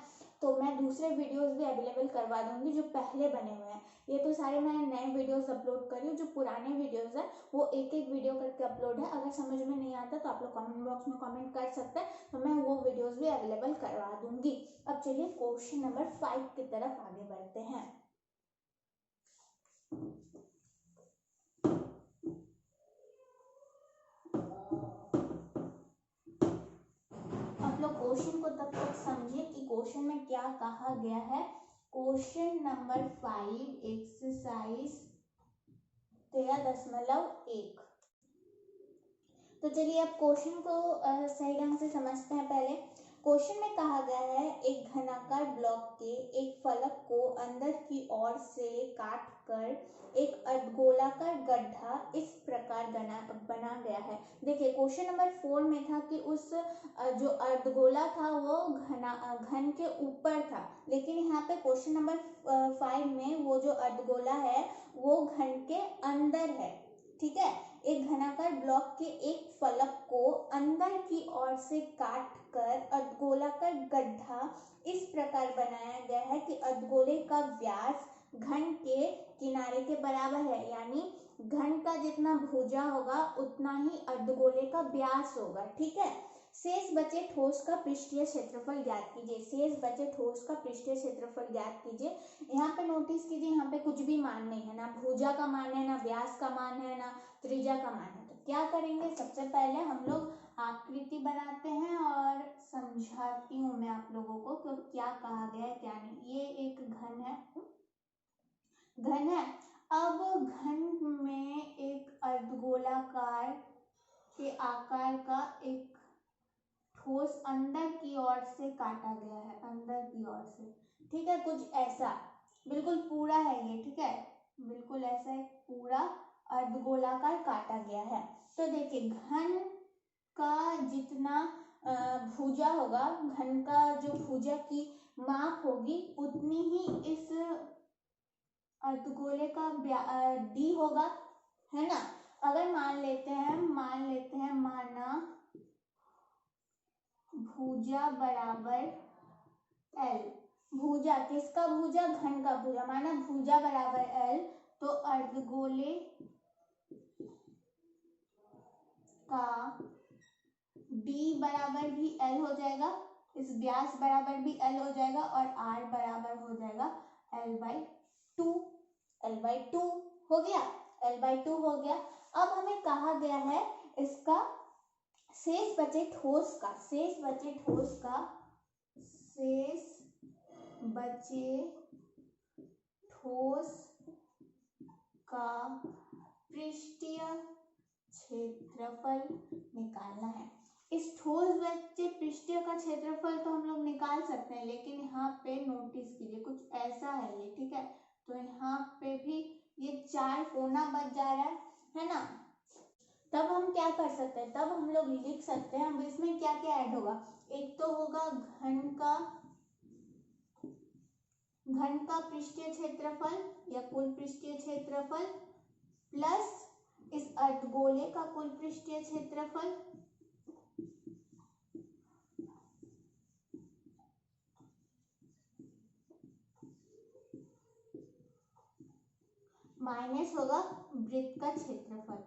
तो तो मैं दूसरे वीडियोस भी अवेलेबल करवा दूंगी जो पहले बने हुए हैं। ये तो सारे मैं नए वीडियोस अपलोड कर रही हूँ, जो पुराने वीडियोस है वो एक एक वीडियो करके अपलोड है। अगर समझ में नहीं आता तो आप लोग कमेंट बॉक्स में कमेंट कर सकते हैं, तो मैं वो वीडियोस भी अवेलेबल करवा दूंगी। अब चलिए क्वेश्चन नंबर 5 की तरफ आगे बढ़ते हैं। आप लोग क्वेश्चन को तब तक समझिए कि क्वेश्चन में क्या कहा गया है। Question number 5 exercise 13.1। तो चलिए अब क्वेश्चन को सही ढंग से समझते हैं। पहले क्वेश्चन में कहा गया है एक घनाकार ब्लॉक के एक फलक को अंदर की ओर से काट कर एक अर्धगोलाकार गड्ढा इस प्रकार बना गया है। देखिए क्वेश्चन नंबर 4 में था कि उस जो अर्धगोला था वो घन के ऊपर था, लेकिन यहाँ पे क्वेश्चन नंबर 5 में वो जो अर्धगोला है वो घन के अंदर है। ठीक है, एक घनाकार ब्लॉक के एक फलक को अंदर की ओर से काट कर अर्धगोलाकार गड्ढा इस प्रकार बनाया गया है कि अर्धगोले का व्यास घन के किनारे के बराबर है, यानी घन का जितना भुजा होगा उतना ही अर्धगोले का व्यास होगा। ठीक है, शेष बचे ठोस का पृष्ठीय क्षेत्रफल ज्ञात कीजिए। शेष बचे ठोस का पृष्ठीय क्षेत्रफल ज्ञात कीजिए। यहाँ पे नोटिस कीजिए, यहाँ पे कुछ भी मान नहीं है, ना भुजा का मान है, ना व्यास का मान है, ना त्रिज्या का मान है। तो क्या करेंगे, सबसे पहले हम लोग आकृति बनाते हैं और समझाती हूँ मैं आप लोगों को कि क्या कहा गया है क्या नहीं। ये एक घन है, घन है। अब घन में एक अर्धगोलाकार के आकार का एक ठोस अंदर की ओर से काटा गया है, अंदर की ओर से। ठीक है, कुछ ऐसा बिल्कुल पूरा है ये। ठीक है, बिल्कुल ऐसा एक पूरा अर्धगोलाकार काटा गया है। तो देखिए घन का जितना भुजा होगा, घन का जो भुजा की माप होगी उतनी ही इस अर्धगोले का डी होगा, है ना। अगर मान लेते हैं माना भुजा बराबर एल, भुजा किसका भुजा, घन का भुजा, माना भुजा बराबर एल, तो अर्धगोले का डी बराबर भी एल हो जाएगा, इस व्यास बराबर भी एल हो जाएगा और आर बराबर हो जाएगा एल बाई 2। एल बाई 2 हो गया, एल बाई 2 हो गया। अब हमें कहा गया है इसका शेष बचे ठोस का, शेष बचे ठोस का, शेष बचे ठोस का पृष्ठीय क्षेत्रफल निकालना है। इस ठोस बचे पृष्ठीय का क्षेत्रफल तो हम लोग निकाल सकते हैं, लेकिन यहाँ पे नोटिस कीजिए कुछ ऐसा है ये। ठीक है, तो यहाँ पे भी ये 4 कोना बच जा रहा है ना। तब हम क्या कर सकते हैं, तब हम लोग लिख सकते हैं, अब इसमें क्या क्या ऐड होगा। एक तो होगा घन का पृष्ठीय क्षेत्रफल या कुल पृष्ठीय क्षेत्रफल प्लस इस अर्धगोले का कुल पृष्ठीय क्षेत्रफल माइनस होगा वृत्त का क्षेत्रफल।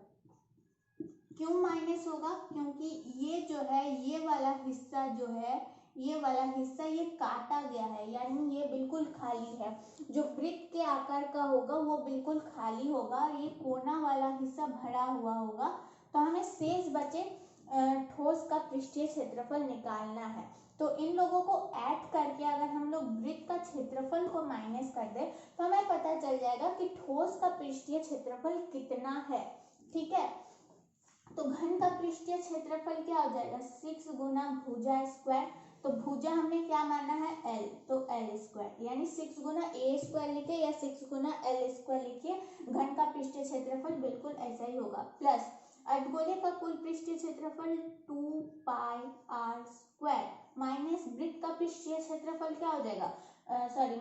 क्यों माइनस होगा, क्योंकि ये जो है ये वाला हिस्सा जो है, ये वाला हिस्सा ये काटा गया है, यानी ये बिल्कुल खाली है। जो वृत्त के आकार का होगा वो बिल्कुल खाली होगा, ये कोना वाला हिस्सा भरा हुआ होगा। तो हमें शेष बचे ठोस का पृष्ठीय क्षेत्रफल निकालना है। तो इन लोगों को ऐड करके अगर हम लोग वृत्त का क्षेत्रफल को माइनस कर दे तो हमें पता चल जाएगा कि ठोस का पृष्ठीय क्षेत्रफल कितना है। ठीक है, तो घन का पृष्ठीय क्षेत्रफल क्या हो जाएगा, 6 गुना भुजा स्क्वायर। तो भुजा हमने क्या माना है एल, तो एल स्क्वायर, यानी 6 गुना ए स्क्वायर लिखे या 6 गुना एल स्क्वायर लिखिए। घन का पृष्ठीय क्षेत्रफल बिल्कुल ऐसा ही होगा, प्लस अर्धगोले का कुल पृष्ठीय क्षेत्रफल 2 पाई आर स्क्वायर माइनस वृत्त का पृष्ठीय क्षेत्रफल क्या हो जाएगा,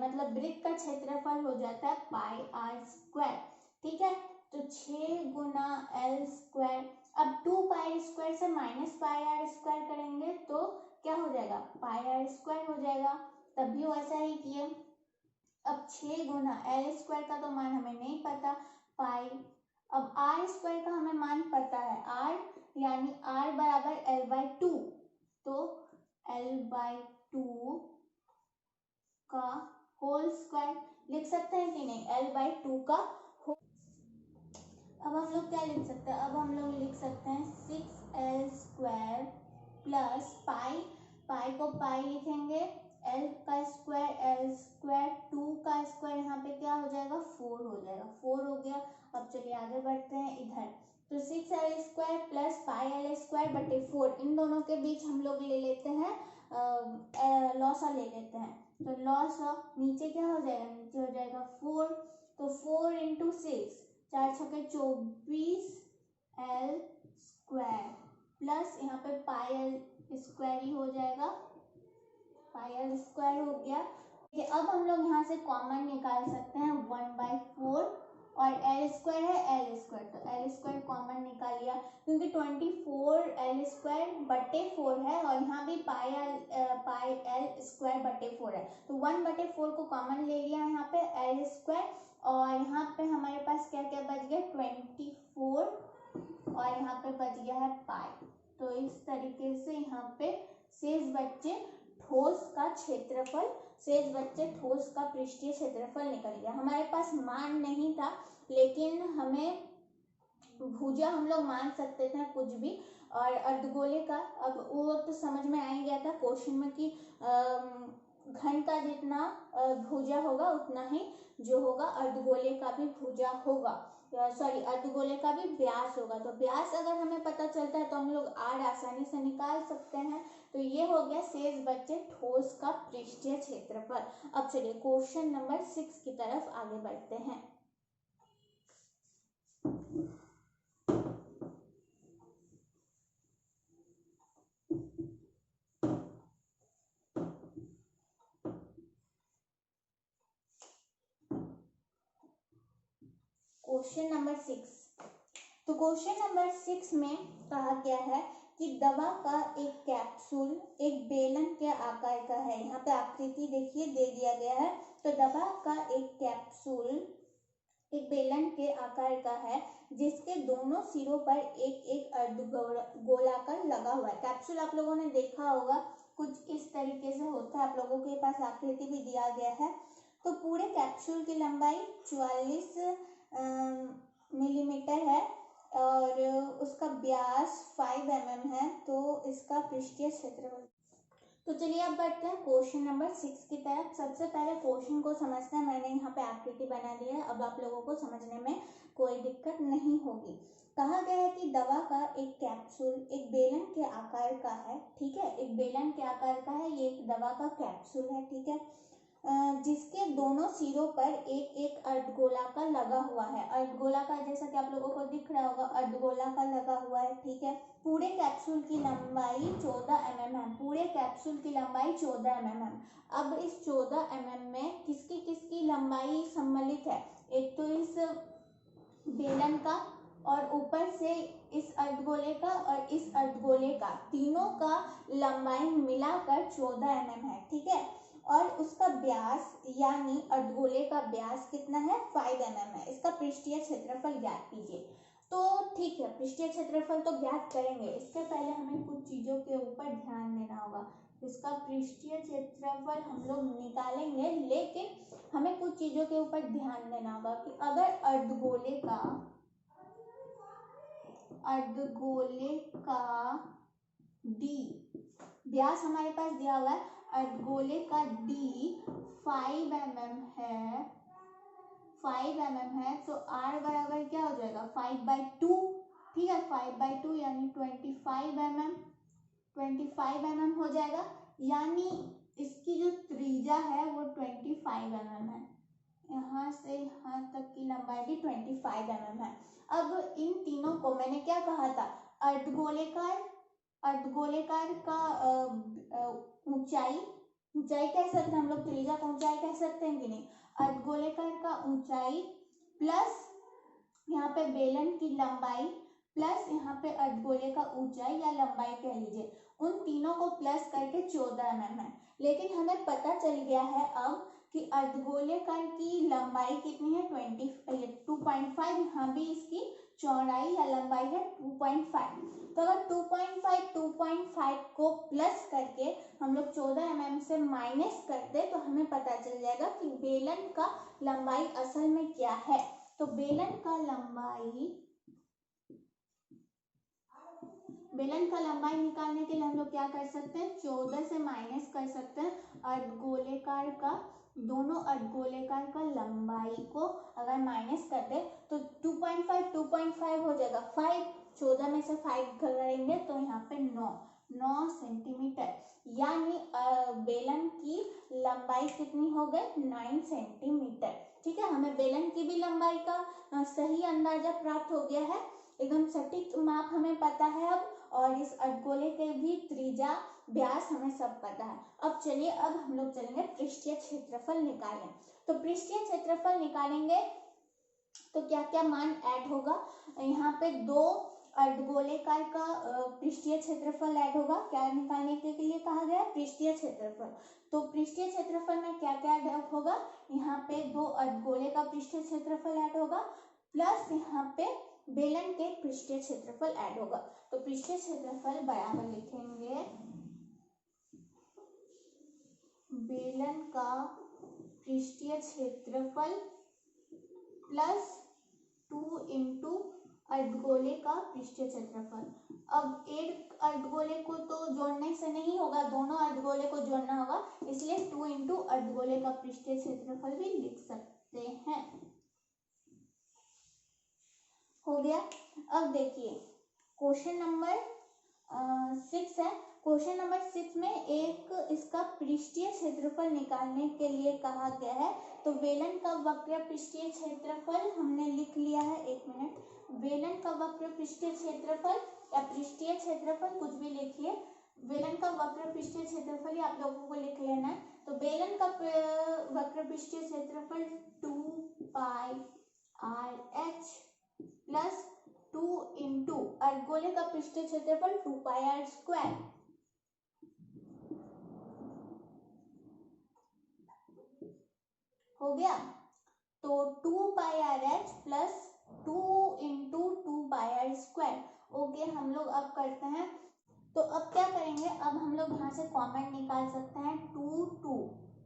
मतलब वृत्त का क्षेत्रफल हो जाता है पाई आर स्क्वायर। ठीक है, तो 6 गुना एल स्क्वायर। अब 2 पाई स्क्वायर से माइनस पाई आर स्क्वायर करेंगे तो क्या हो जाएगा, पाई आर स्क्वायर हो जाएगा। तब भी वैसा ही किए। अब 6 गुना एल स्क्वायर का तो मान हमें नहीं पता, पाई। अब आर स्क्वायर का हमें मान पता है, आर यानी आर बराबर एल बाई टू, तो एल बाई टू का होल स्क्वायर लिख सकते हैं कि नहीं, एल बाई टू का। अब हम लोग क्या लिख सकते हैं, अब हम लोग लिख सकते हैं 6l स्क्वायर प्लस पाई, पाई को पाई लिखेंगे, एल का स्क्वायर टू का स्क्वायर, यहाँ पे क्या हो जाएगा 4 हो जाएगा, 4 हो गया। अब चलिए आगे बढ़ते हैं इधर, तो 6l square plus pi L square बटे 4, इन दोनों के बीच हम लोग ले लेते हैं लॉसा ले लेते हैं, तो लॉसा नीचे क्या हो जाएगा, नीचे हो जाएगा 4, तो 4 इंटू 6, 4 छके 24 एल स्क्वायर प्लस यहाँ पे पाई एल स्क्वायर ही हो जाएगा, पाई एल स्क्वायर हो गया। ये अब हम लोग यहाँ से कॉमन निकाल सकते हैं 1/4, और एल स्क्वायर है एल स्क्वायर, तो एल स्क्वायर कॉमन निकाल लिया, क्योंकि 24 एल स्क्वायर बटे 4 है, और यहाँ भी पाई एल स्क्वायर बटे 4 है, तो 1/4 को कॉमन ले लिया यहाँ पे एल स्क्वायर, और यहाँ पे हमारे पास क्या क्या बच गया 24, और यहाँ पे बच गया है पाई। तो इस तरीके से यहाँ पे शेष बच्चे ठोस का क्षेत्रफल, शेष बच्चे ठोस का पृष्ठीय क्षेत्रफल निकल गया। हमारे पास मान नहीं था, लेकिन हमें भुजा हम लोग मान सकते थे कुछ भी, और अर्धगोले का अब वो तो समझ में आ ही गया था क्वेश्चन में कि घन का जितना भुजा होगा उतना ही जो होगा अर्धगोले का भी भुजा होगा, सॉरी अर्धगोले का भी व्यास होगा। तो व्यास अगर हमें पता चलता है तो हम लोग आर आसानी से निकाल सकते हैं। तो ये हो गया शेष बच्चे ठोस का पृष्ठीय क्षेत्रफल। अब चलिए क्वेश्चन नंबर 6 की तरफ आगे बढ़ते हैं। क्वेश्चन नंबर 6, तो क्वेश्चन नंबर 6 में कहा गया है कि दवा का एक कैप्सूल एक बेलन के आकार का है। यहाँ पे आकृति देखिए दे दिया गया है। तो दवा का एक कैप्सूल एक बेलन के आकार का है, जिसके दोनों सिरों पर एक एक अर्धगोलाकार लगा हुआ है। कैप्सूल आप लोगों ने देखा होगा, कुछ इस तरीके से होता है, आप लोगों के पास आकृति भी दिया गया है। तो पूरे कैप्सूल की लंबाई 44 मिलीमीटर है, और उसका व्यास 5 mm है। तो इसका पृष्ठीय क्षेत्रफल, तो चलिए अब बढ़ते हैं क्वेश्चन नंबर 6 की तरफ। सबसे पहले क्वेश्चन को समझते हैं। मैंने यहाँ पे आकृति बना दी है, अब आप लोगों को समझने में कोई दिक्कत नहीं होगी। कहा गया है कि दवा का एक कैप्सूल एक बेलन के आकार का है, ठीक है, एक बेलन के आकार का है, ये एक दवा का कैप्सूल है, ठीक है, जिसके दोनों सिरों पर एक एक अर्धगोलाकार लगा हुआ है। अर्धगोलाकार जैसा कि आप लोगों को दिख रहा होगा, अर्धगोलाकार लगा हुआ है, ठीक है। पूरे कैप्सूल की लंबाई 14 mm है, पूरे कैप्सूल की लंबाई 14 mm है। अब इस 14 mm में किसकी किसकी लंबाई सम्मिलित है, एक तो इस बेलन का, और ऊपर से इस अर्धगोले का और इस अर्धगोले का, तीनों का लंबाई मिलाकर 14 mm है, ठीक है। और उसका व्यास यानी अर्धगोले का व्यास कितना है 5 mm है। इसका पृष्ठीय क्षेत्रफल ज्ञात कीजिए। तो ठीक है, पृष्ठीय क्षेत्रफल तो ज्ञात करेंगे, इसके पहले हमें कुछ चीजों के ऊपर ध्यान देना होगा। इसका पृष्ठीय क्षेत्रफल हम लोग निकालेंगे, लेकिन हमें कुछ चीजों के ऊपर ध्यान देना होगा कि अगर अर्धगोले का डी व्यास हमारे पास दिया हुआ है, अर्धगोले का डी 5 mm है, 5 mm है, तो r बराबर क्या हो जाएगा 5/2, ठीक है, 5/2 यानी 25 mm, 25 mm हो जाएगा। यानी इसकी जो त्रिज्या है वो 25 mm है, यहाँ से यहाँ तक की लंबाई भी 25 mm है। अब इन तीनों को मैंने क्या कहा था, अर्धगोलेकार का ऊंचाई कह सकते हैं हम लोग, त्रिज्या का ऊंचाई कह सकते हैं कि नहीं। अर्धगोलेकार का ऊंचाई प्लस यहाँ पे बेलन की लंबाई प्लस यहाँ पे अर्धगोले का ऊंचाई या लंबाई कह लीजिए, उन तीनों को प्लस करके 14 mm है। लेकिन हमें पता चल गया है अब कि अर्धगोलेकार की लंबाई कितनी है 2.5, यहाँ भी इसकी चौड़ाई या लंबाई है 2.5। तो अगर 2.5 को प्लस करके हम लोग 14 mm से माइनस कर दे तो हमें पता चल जाएगा कि बेलन का लंबाई असल में क्या है। तो बेलन का लंबाई निकालने के लिए हम लोग क्या कर सकते हैं, 14 से माइनस कर सकते हैं अर्धगोलेकार का, दोनों अर्धगोलेकार का लंबाई को अगर माइनस कर दे तो 2.5 हो जाएगा, 5 14 में से 5 करेंगे तो यहाँ पे 9 सेंटीमीटर, यानी बेलन की लंबाई कितनी हो गई 9 सेंटीमीटर। ठीक है, हमें बेलन की भी लंबाई का सही अंदाजा प्राप्त हो गया है, एकदम सटीक माप हमें पता है अब, और इस अर्धगोले के भी त्रिज्या व्यास हमें सब पता है। अब चलिए, अब हम लोग चलेंगे पृष्ठीय क्षेत्रफल निकालें। तो पृष्ठीय क्षेत्रफल निकालेंगे तो क्या क्या मान ऐड होगा, यहाँ पे दो अर्धगोलेकार का पृष्ठीय क्षेत्रफल ऐड होगा। क्या निकालने के लिए कहा गया है, पृष्ठीय क्षेत्रफल। तो पृष्ठीय क्षेत्रफल में क्या क्या ऐड होगा, यहाँ पे दो अर्धगोले का पृष्ठीय क्षेत्रफल ऐड होगा, प्लस यहाँ पे बेलन के पृष्ठीय क्षेत्रफल ऐड होगा। तो पृष्ठीय क्षेत्रफल बराबर लिखेंगे बेलन का पृष्ठीय क्षेत्रफल प्लस 2 इंटू अर्धगोले का पृष्ठीय क्षेत्रफल। अब एक अर्धगोले को तो जोड़ने से नहीं होगा, दोनों अर्धगोले को जोड़ना होगा, इसलिए 2 इंटू अर्धगोले का पृष्ठीय क्षेत्रफल भी लिख सकते हैं। हो गया। अब देखिए क्वेश्चन नंबर 6 है। क्वेश्चन नंबर 6 में एक इसका पृष्ठीय क्षेत्रफल निकालने के लिए कहा गया है। तो बेलन का वक्र पृष्ठीय क्षेत्रफल हमने लिख लिया है, एक मिनट, बेलन का वक्र पृष्ठीय क्षेत्रफल या पृष्ठीय क्षेत्रफल कुछ भी लिखिए, बेलन का वक्र पृष्ठीय क्षेत्रफल ही आप लोगों को लिख लेना है। तो बेलन का वक्र पृष्ठीय क्षेत्रफल 2πr h प्लस 2 इंटू अर्धगोले का पृष्ठीय क्षेत्रफल 2πr²। हो गया। तो 2πrh plus 2 into 2πr²। Okay, हम लोग अब करते हैं, तो अब क्या करेंगे, अब हम लोग यहाँ से कॉमन निकाल सकते हैं 2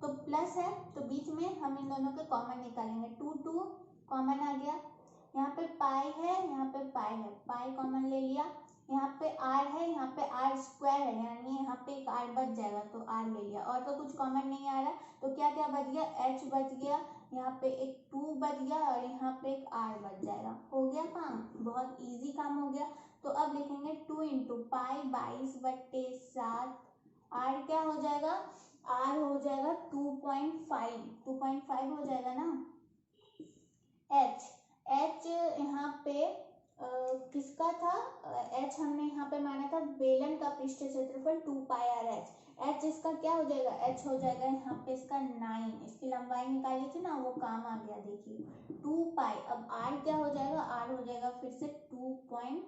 तो प्लस है तो बीच में हम इन दोनों के कॉमन निकालेंगे, 2 कॉमन आ गया, यहाँ पे पाई है, यहाँ पे पाई है, पाई कॉमन ले लिया, यहाँ पे r है, यहाँ पे r² है, यानी यहाँ पे एक r बच जाएगा तो r ले लिया, और तो कुछ कॉमन नहीं आ रहा, तो क्या क्या बच गया, h बच गया, यहाँ पे एक 2 बच गया और यहाँ पे एक r बच जाएगा। हो गया काम, बहुत इजी काम हो गया। तो अब लिखेंगे 2 इंटू पाई 22/7, r क्या हो जाएगा, r हो जाएगा 2.5 हो जाएगा ना, h यहाँ पे किसका था, h हमने यहाँ पे माना था बेलन का पृष्ठीय क्षेत्रफल 2πrh, h इसका क्या हो जाएगा, h हो जाएगा यहाँ पे इसका 9, इसकी लंबाई निकाली थी ना, वो काम आ गया, देखिए 2π, अब r क्या हो जाएगा, r हो जाएगा फिर से 2.5।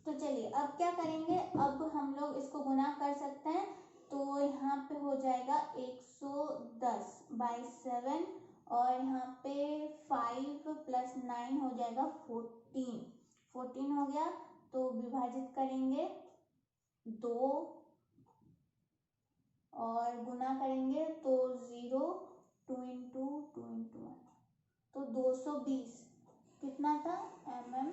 तो चलिए अब क्या करेंगे, अब हम लोग इसको गुना कर सकते हैं, तो यहाँ पे हो जाएगा 110/7 और यहाँ पे 5 प्लस 9 हो जाएगा 14 हो गया। तो विभाजित करेंगे 2 और गुना करेंगे तो 0, 2 इंटू 1 तो 220 कितना था mm²।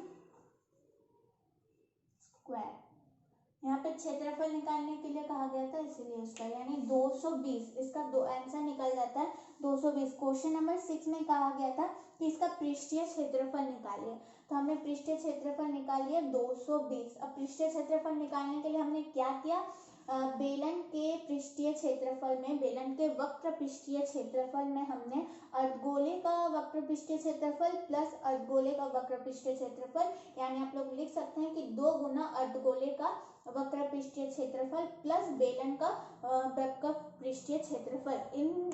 यहाँ पे क्षेत्रफल निकालने के लिए कहा गया था, इसीलिए उसका यानी 220, इसका दो आंसर निकल जाता है 220। क्वेश्चन नंबर 6 में कहा गया था कि इसका पृष्ठीय क्षेत्रफल निकालिए, तो हमने पृष्ठीय क्षेत्रफल निकाल लिया 220। अब पृष्ठीय क्षेत्रफल निकालने के लिए हमने क्या किया, बेलन के पृष्ठीय क्षेत्रफल में, बेलन के वक्र पृष्ठीय क्षेत्रफल में हमने अर्धगोले का वक्र पृष्ठीय क्षेत्रफल प्लस अर्धगोले का वक्र पृष्ठीय क्षेत्रफल, यानी आप लोग लिख सकते हैं कि 2 गुना अर्धगोले का वक्र पृष्ठीय क्षेत्रफल प्लस बेलन का वक्र पृष्ठीय क्षेत्रफल, इन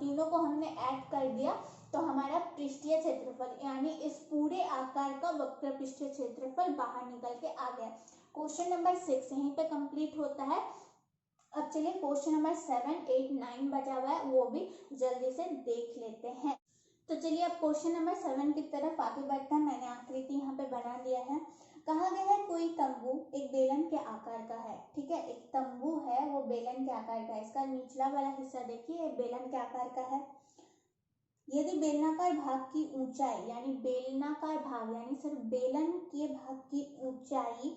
तीनों को हमने ऐड कर दिया तो हमारा पृष्ठीय क्षेत्रफल यानी इस पूरे आकार का वक्र पृष्ठीय क्षेत्रफल बाहर निकल के आ गया। क्वेश्चन नंबर 6 यहीं पे कंप्लीट होता है। अब चलिए क्वेश्चन नंबर 7, 8, 9 बचा हुआ है, वो भी जल्दी से देख लेते हैं। तो चलिए अब क्वेश्चन नंबर 7 की तरफ आगे बढ़ते हैं। मैंने आकृति यहाँ पे बना दिया है। कहा गया है कोई तंबू एक बेलन के आकार का है। ठीक है, एक तंबू है वो बेलन के आकार का है। इसका निचला वाला हिस्सा देखिए बेलन के आकार का है। यदि बेलनाकार भाग की ऊंचाई यानी बेलनाकार भाग यानी सिर्फ बेलन के भाग की ऊंचाई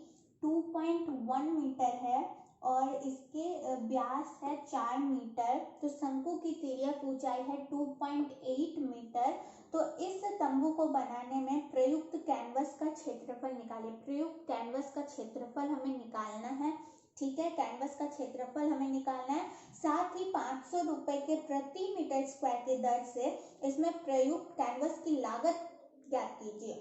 2.1 मीटर है और इसके व्यास है 4 मीटर, तो शंकु की तिर्यक ऊंचाई है 2.8 मीटर। तो इस तंबू को बनाने में प्रयुक्त कैनवस का क्षेत्रफल निकालें। प्रयुक्त कैनवस का क्षेत्रफल हमें निकालना है। ठीक है, कैनवस का क्षेत्रफल हमें निकालना है। साथ ही 500 रुपए के प्रति मीटर स्क्वायर की दर से इसमें प्रयुक्त कैनवस की लागत ज्ञात कीजिए।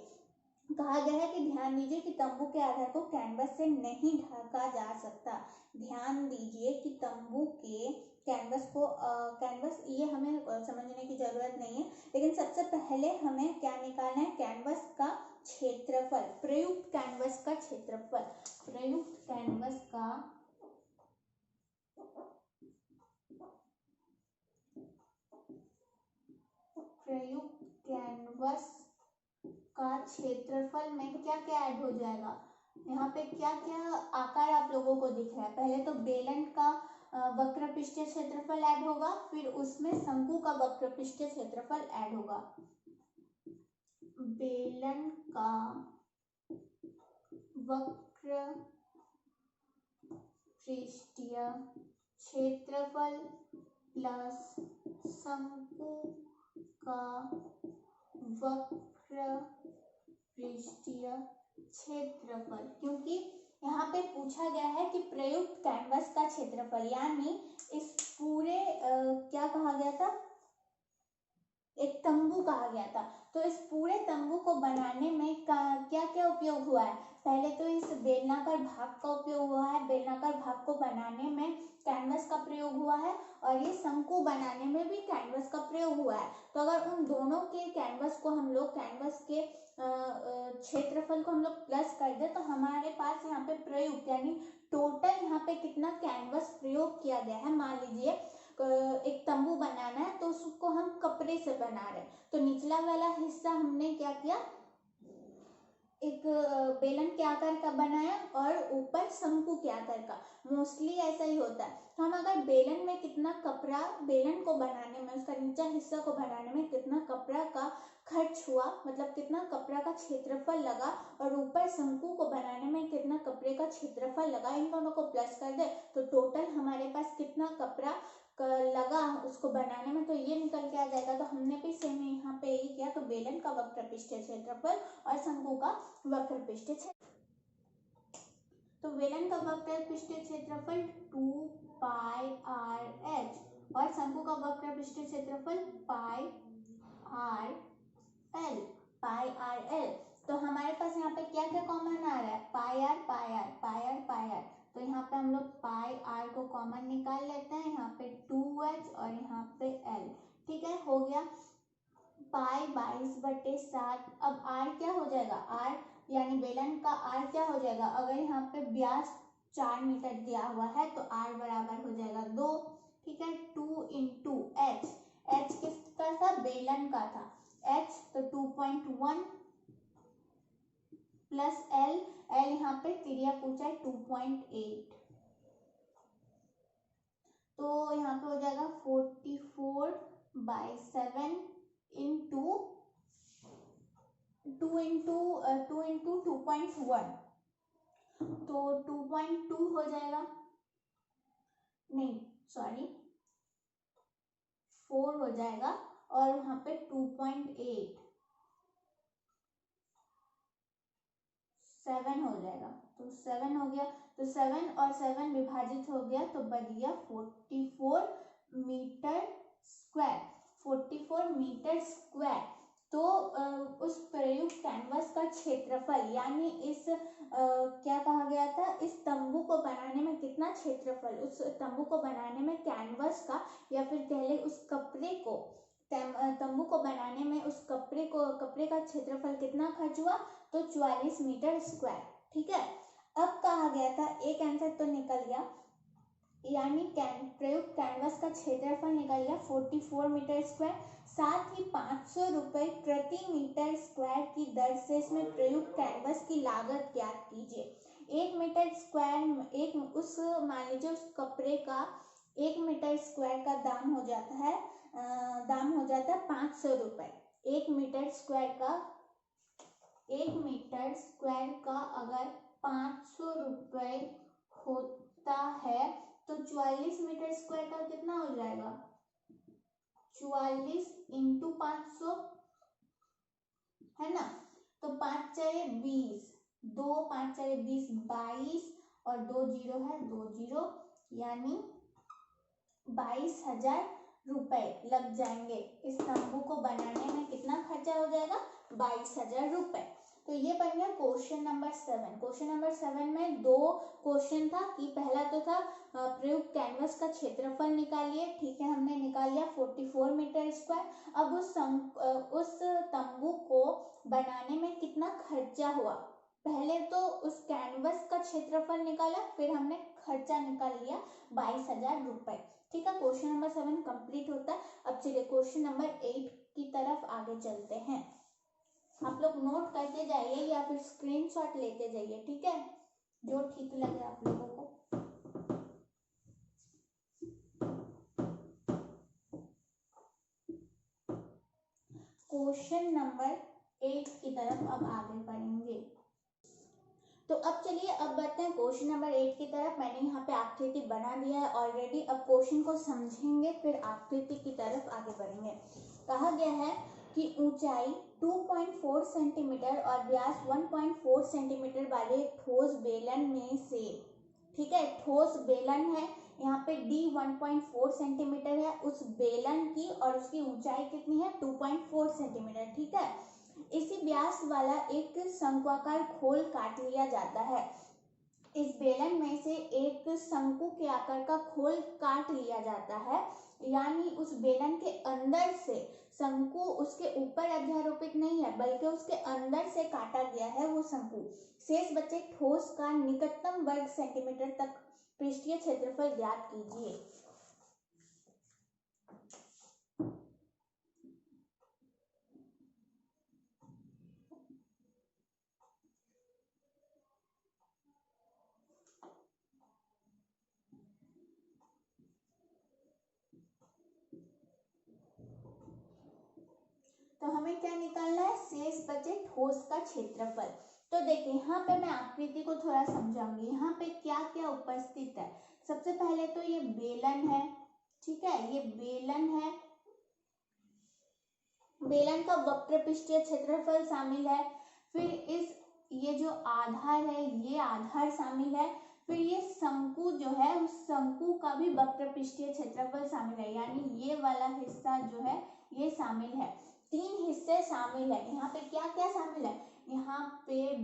कहा गया है कि ध्यान दीजिए कि तंबू के आधार को कैनवस से नहीं ढका जा सकता। ध्यान दीजिए कि तंबू के कैनवस को कैनवस ये हमें समझने की जरूरत नहीं है, लेकिन सबसे पहले हमें क्या निकालना है, कैनवस का क्षेत्रफल, प्रयुक्त कैनवस का क्षेत्रफल। प्रयुक्त कैनवस का क्षेत्रफल में क्या क्या ऐड हो जाएगा। यहाँ पे क्या क्या आकार आप लोगों को दिख रहा है। पहले तो बेलन का वक्र पृष्ठीय क्षेत्रफल ऐड होगा, फिर उसमें शंकु का वक्र पृष्ठीय क्षेत्रफल ऐड होगा। बेलन का वक्र पृष्ठीय क्षेत्रफल प्लस शंकु का वक्र पृष्ठीय क्षेत्रफल, क्योंकि यहाँ पे पूछा गया है कि प्रयुक्त कैनवस का क्षेत्रफल यानी इस पूरे क्या कहा गया था, एक तंबू कहा गया था। तो इस पूरे तंबू को बनाने में क्या क्या उपयोग हुआ है। पहले तो इस बेलनाकार भाग का उपयोग हुआ है। बेलनाकार भाग को बनाने में कैनवस का प्रयोग हुआ है और ये शंकु बनाने में भी कैनवस का प्रयोग हुआ है। तो अगर उन दोनों के कैनवस को हम लोग कैनवस के क्षेत्रफल को हम लोग प्लस कर दे तो हमारे पास यहाँ पे प्रयुक्त यानी टोटल यहाँ पे कितना कैनवस प्रयोग किया गया है। मान लीजिए एक तंबू बनाना है तो उसको हम कपड़े से बना रहे हैं, तो निचला वाला हिस्सा हमने क्या किया, एक बेलन के आकार का बनाया और ऊपर शंकु के आकार का। मोस्टली ऐसा ही होता है। तो हम अगर बेलन में कितना कपड़ा, बेलन को बनाने में उसका नीचा हिस्सा को बनाने में कितना कपड़ा का खर्च हुआ, मतलब कितना कपड़ा का क्षेत्रफल लगा और ऊपर शंकु को बनाने में कितना कपड़े का क्षेत्रफल लगा, इन दोनों को प्लस कर दे तो टोटल हमारे पास कितना कपड़ा लगा उसको बनाने में, तो ये निकल के आ जाएगा। तो हमने भी सेम यहाँ पे यही किया। तो बेलन का वक्र पृष्ठीय क्षेत्रफल और शंकु का वक्र पृष्ठीय क्षेत्रफल, तो बेलन का वक्र पृष्ठीय क्षेत्रफल 2πrh और शंकु का वक्र पृष्ठीय क्षेत्रफल πrl। तो हमारे पास यहाँ पे क्या क्या कॉमन आ रहा है, पाई आर। तो यहाँ पे हम लोग पाई आर को कॉमन निकाल लेते हैं। यहाँ पे 2h और यहाँ पे l। ठीक है, हो गया। पाई 22/7। अब r क्या हो जाएगा, r यानी बेलन का r क्या हो जाएगा, अगर यहाँ पे व्यास 4 मीटर दिया हुआ है तो r बराबर हो जाएगा 2। ठीक है, 2 into h। h किसका था, बेलन का था। h तो 2.1 प्लस l, l यहाँ पे तिर्यक ऊंचाई 2.8, तो यहाँ पे हो जाएगा 44/7 इंटू 2 into 2.1, तो 2.2 हो जाएगा, नहीं सॉरी 4 हो जाएगा और वहां पे 2.8 7 हो जाएगा, तो 7 हो गया। तो 7 और 7 विभाजित हो गया तो बच गया 44 मीटर स्क्वायर। 44 metre square. तो उस प्रयुक्त कैनवस का क्षेत्रफल यानी इस क्या कहा गया था, इस तंबू को बनाने में कितना क्षेत्रफल, उस तंबू को बनाने में कैनवस का या फिर कह ले उस कपड़े को तंबू को बनाने में उस कपड़े का क्षेत्रफल कितना खर्च हुआ, तो 44 मीटर स्क्वायर। ठीक है, अब कहा गया था, एक आंसर तो निकल गया, यानी प्रयुक्त कैनवस का क्षेत्रफल निकल गया 44 मीटर स्क्वायर। साथ ही 500 रुपए प्रति मीटर स्क्वायर की दर से इसमें प्रयुक्त कैनवस की लागत ज्ञात कीजिए। 1 मीटर स्क्वायर मान लीजिए उस कपड़े का 1 मीटर स्क्वायर का दाम हो जाता है 500 रुपए। 1 मीटर स्क्वायर का अगर 500 रुपए होता है तो 44 मीटर स्क्वायर का कितना हो जाएगा, 44 इंटू 500 है ना, तो 5 चारे 20, 2 5 चारे 20, 22 और 2 जीरो है, 2 जीरो, यानी 22,000 रुपए लग जाएंगे। इस तंबू को बनाने में कितना खर्चा हो जाएगा, 22,000 रुपए। तो ये बन गया क्वेश्चन नंबर 7। क्वेश्चन नंबर 7 में 2 क्वेश्चन था कि पहला तो था प्रयुक्त कैनवस का क्षेत्रफल निकालिए। ठीक है, हमने निकाल लिया 44 मीटर स्क्वायर। अब उस तंबू को बनाने में कितना खर्चा हुआ, पहले तो उस कैनवस का क्षेत्रफल निकाला, फिर हमने खर्चा निकाल लिया 22,000 रुपए। ठीक है, क्वेश्चन नंबर 7 कंप्लीट होता है। अब चलिए क्वेश्चन नंबर 8 की तरफ आगे चलते हैं। आप लोग नोट करते जाइए या फिर स्क्रीनशॉट लेते जाइए, ठीक है, जो ठीक लगे आप लोगों को। क्वेश्चन नंबर 8 की तरफ अब आगे बढ़ेंगे। तो अब चलिए अब बढ़ते हैं क्वेश्चन नंबर 8 की तरफ। मैंने यहाँ पे आकृति बना दिया है ऑलरेडी। अब क्वेश्चन को समझेंगे फिर आकृति की तरफ आगे बढ़ेंगे। कहा गया है कि ऊंचाई 2.4 सेंटीमीटर और व्यास 1.4 सेंटीमीटर वाले ठोस बेलन में से, ठीक है, ठोस बेलन है, यहाँ पे D 1.4 सेंटीमीटर है उस बेलन की, और उसकी ऊंचाई कितनी है, 2.4 सेंटीमीटर। ठीक है, इसी व्यास वाला एक शंक्वाकार खोल काट लिया जाता है। इस बेलन में से एक शंकु के आकार का खोल काट लिया जाता है, यानी उस बेलन के अंदर से शंकु उसके ऊपर अध्यारोपित नहीं है बल्कि उसके अंदर से काटा गया है वो शंकु। शेष बचे ठोस का निकटतम वर्ग सेंटीमीटर तक पृष्ठीय क्षेत्रफल ज्ञात कीजिए। तो हमें क्या निकालना है, शेष बचे ठोस का क्षेत्रफल। तो देखिए यहाँ पे मैं आकृति को थोड़ा समझाऊंगी। यहाँ पे क्या क्या उपस्थित है। सबसे पहले तो ये बेलन है, ठीक है, ये बेलन है, बेलन का वक्र पृष्ठीय क्षेत्रफल शामिल है। फिर ये जो आधार है ये आधार शामिल है। फिर ये शंकु जो है उस शंकु का भी वक्र पृष्ठीय क्षेत्रफल शामिल है, यानी ये वाला हिस्सा जो है ये शामिल है। 3 हिस्से शामिल है। यहाँ पे क्या क्या शामिल है, यहाँ पे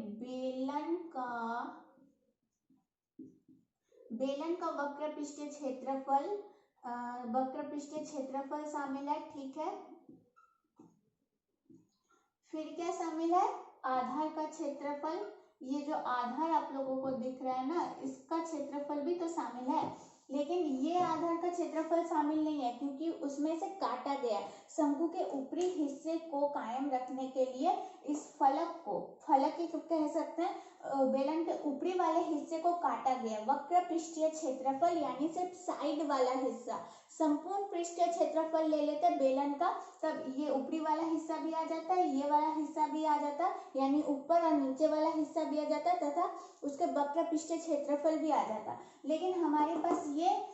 बेलन का वक्र पृष्ठीय क्षेत्रफल शामिल है, ठीक है। फिर क्या शामिल है, आधार का क्षेत्रफल, ये जो आधार आप लोगों को दिख रहा है ना, इसका क्षेत्रफल भी तो शामिल है, लेकिन ये आधार का क्षेत्रफल शामिल नहीं है क्योंकि उसमें से काटा गया है। शंकु के ऊपरी हिस्से को कायम रखने के लिए इस फलक ही कह सकते हैं, बेलन के ऊपरी वाले हिस्से को काटा गया। वक्र पृष्ठीय क्षेत्रफल यानी सिर्फ साइड वाला हिस्सा। संपूर्ण पृष्ठीय क्षेत्रफल ले लेते हैं बेलन का, तब ये ऊपरी वाला हिस्सा भी आ जाता है, ये वाला हिस्सा भी आ जाता है, यानी ऊपर और नीचे वाला हिस्सा भी आ जाता है तथा उसके वक्र पृष्ठीय क्षेत्रफल भी आ जाता है। लेकिन हमारे पास ये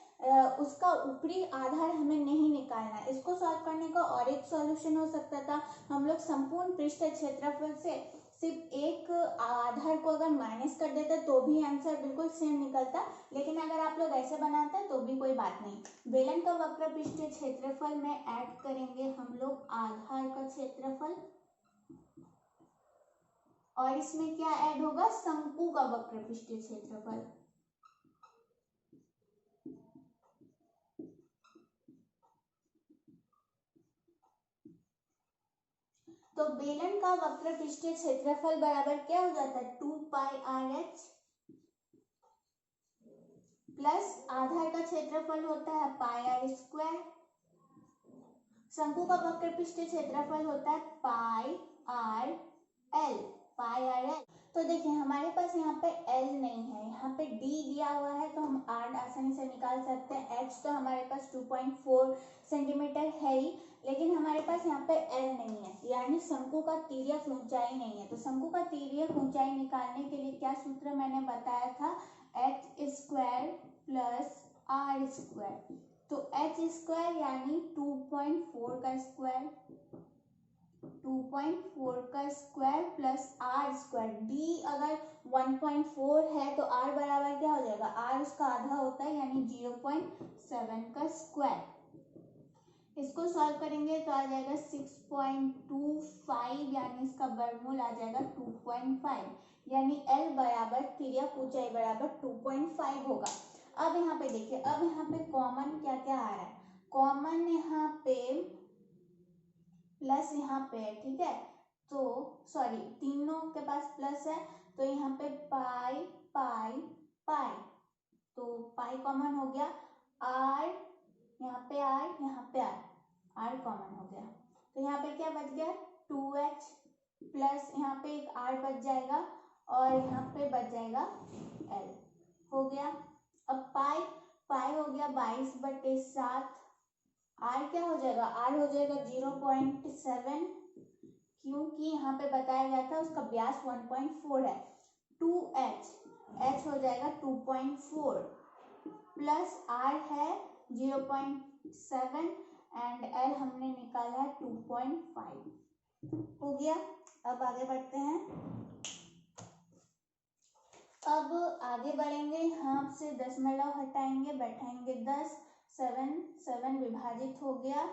उसका ऊपरी आधार हमें नहीं निकालना है। इसको सॉल्व करने का और एक सॉल्यूशन हो सकता था, हम लोग संपूर्ण पृष्ठीय क्षेत्रफल से सिर्फ एक आधार को अगर माइनस कर देते तो भी आंसर बिल्कुल सेम निकलता। लेकिन अगर आप लोग ऐसे बनाते तो भी कोई बात नहीं। बेलन का वक्र पृष्ठीय क्षेत्रफल में ऐड करेंगे हम लोग आधार का क्षेत्रफल, और इसमें क्या ऐड होगा, शंकु का वक्र पृष्ठीय क्षेत्रफल। तो बेलन का वक्र पृष्ठीय क्षेत्रफल बराबर क्या हो जाता है 2 पाई आर एच प्लस आधार का क्षेत्रफल होता है पाई आर स्क्वायर, शंकु का वक्र पृष्ठीय क्षेत्रफल होता है पाई आर एल, पाई आर एल। तो देखिए हमारे पास यहाँ पे एल नहीं है, यहाँ पे डी दिया हुआ है तो हम आर आसानी से निकाल सकते हैं। एच तो हमारे पास 2.4 सेंटीमीटर है ही, लेकिन हमारे पास यहाँ पे एल नहीं है, यानी शंकु का तिर्यक ऊंचाई नहीं है। तो शंकु का तिर्यक ऊंचाई निकालने के लिए क्या सूत्र मैंने बताया था, H square plus R square. तो एच स्क्वायर यानी 2.4 का स्क्वायर, 2.4 का square plus R square. D अगर 1.4 है तो आर बराबर क्या हो जाएगा, आर उसका आधा होता है यानी 0.7 का स्क्वायर। इसको सॉल्व करेंगे तो आ जाएगा 6.25 यानी इसका वर्गमूल आ जाएगा 2.5, यानी एल बराबर तिर्यक ऊंचाई बराबर 2.5 होगा। अब यहाँ पे देखिए, अब यहाँ पे कॉमन क्या क्या आ रहा है, कॉमन यहाँ पे प्लस यहाँ पे है, ठीक है, तो सॉरी तीनों के पास प्लस है तो यहाँ पे पाई पाई पाई, तो पाई कॉमन हो गया, आर यहाँ पे आर, यहाँ पे आर कॉमन हो गया, तो यहाँ पे क्या बच गया 2h प्लस यहाँ पे एक आर बच जाएगा और यहाँ पे बच जाएगा एल, हो गया। अब पाई पाई हो गया 22/7, आर क्या हो जाएगा, आर हो जाएगा 0.7, क्योंकि यहाँ पे बताया गया था उसका व्यास 1.4 है। 2h, h हो जाएगा 2.4 प्लस आर है 0.7 एंड एल हमने निकाला है 2.5, हो गया। अब आगे बढ़ते हैं, अब आगे बढ़ेंगे, यहाँ से दशमलव हटाएंगे, बैठाएंगे 10, 7 विभाजित हो गया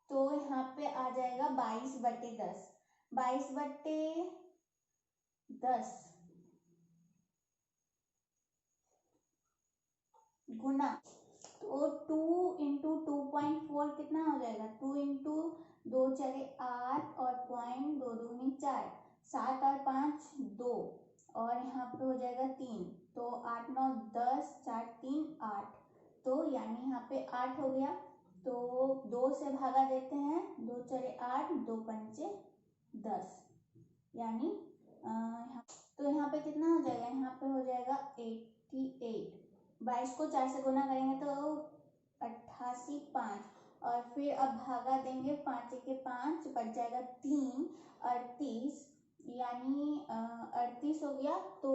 तो यहाँ पे आ जाएगा 22/10, 22/10 गुना, तो 2 इंटू 2.4 कितना हो जाएगा, 2 इंटू 2 चले 8 और पॉइंट 2 दूनी 4, 7 और 5 2 और यहाँ पे हो जाएगा 3, तो 8 9 10, 4 3 8, तो यानी यहाँ पे 8 हो गया, तो 2 से भागा देते हैं, 2 चले 8, 2 पंचे 10, यानी तो यहाँ पे कितना हो जाएगा, यहाँ पे हो जाएगा 88, 22 को 4 से गुना करेंगे तो 88 5, और फिर अब भागा देंगे 5 के 5 बच जाएगा 3, 38, यानी 38 हो गया, तो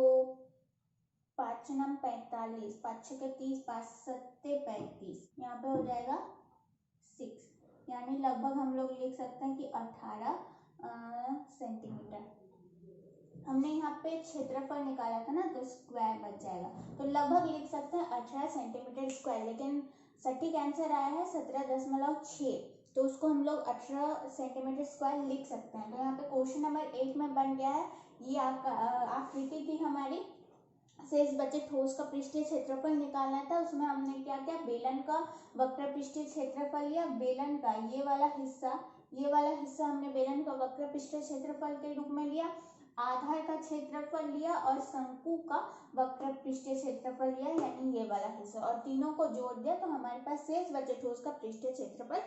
5 9 45, 5 6 के 30, 5 7 35, यहाँ पे हो जाएगा 6, यानी लगभग हम लोग लिख सकते हैं कि 18 सेंटीमीटर। हमने यहाँ पे क्षेत्रफल निकाला था ना तो स्क्वायर बच जाएगा, तो लगभग लिख सकते हैं 18 सेंटीमीटर स्क्वायर, लेकिन सटीक आंसर आया है 17.6, तो उसको हम लोग 18 सेंटीमीटर स्क्वायर लिख सकते हैं। तो यहाँ पे क्वेश्चन नंबर 8 में बन गया है, ये आपका आकृति थी हमारी, शेष बचे ठोस का पृष्ठीय क्षेत्रफल निकालना था, उसमें हमने क्या किया, बेलन का वक्र पृष्ठीय क्षेत्रफल लिया, बेलन का ये वाला हिस्सा हमने बेलन का वक्र पृष्ठीय क्षेत्रफल के रूप में लिया, आधार का क्षेत्रफल लिया और शंकु का वक्र पृष्ठीय क्षेत्रफल लिया, यानी ये वाला हिस्सा, और तीनों को जोड़ दिया तो हमारे पास शेष बचे ठोस का पृष्ठीय क्षेत्रफल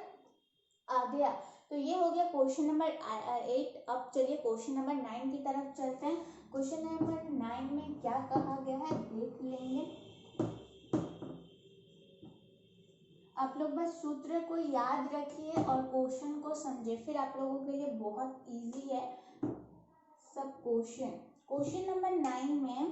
आ गया। तो ये हो गया क्वेश्चन नंबर 8। अब चलिए क्वेश्चन नंबर 9 की तरफ चलते हैं। क्वेश्चन नंबर 9 में क्या कहा गया है देख लेंगे। आप लोग बस सूत्र को याद रखिए और क्वेश्चन को समझिए, फिर आप लोगों के लिए बहुत इजी है सब क्वेश्चन। क्वेश्चन नंबर 9 में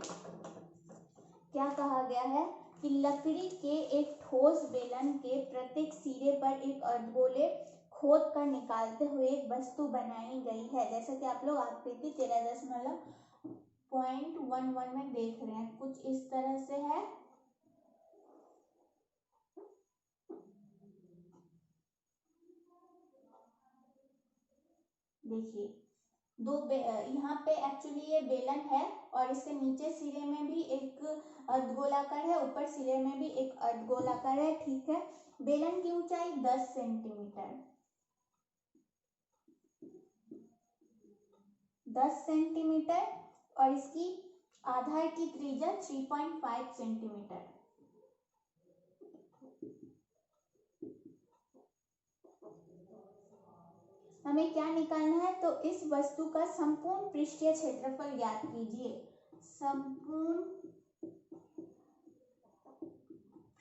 क्या कहा गया है कि लकड़ी के एक ठोस बेलन के प्रत्येक सिरे पर एक अर्धगोले खोद कर निकालते हुए एक वस्तु बनाई गई है। जैसा कि आप लोग आकृति 13.11 में देख रहे हैं, कुछ इस तरह से है। देखिए यहाँ पे एक्चुअली ये बेलन है और इसके नीचे सिरे में भी एक अर्धगोलाकार है, ऊपर सिरे में भी एक अर्धगोलाकार है, ठीक है। बेलन की ऊंचाई 10 सेंटीमीटर। 10 सेंटीमीटर और इसकी आधार की त्रिज्या 3.5 सेंटीमीटर। हमें क्या निकालना है, तो इस वस्तु का संपूर्ण पृष्ठीय क्षेत्रफल ज्ञात कीजिए। संपूर्ण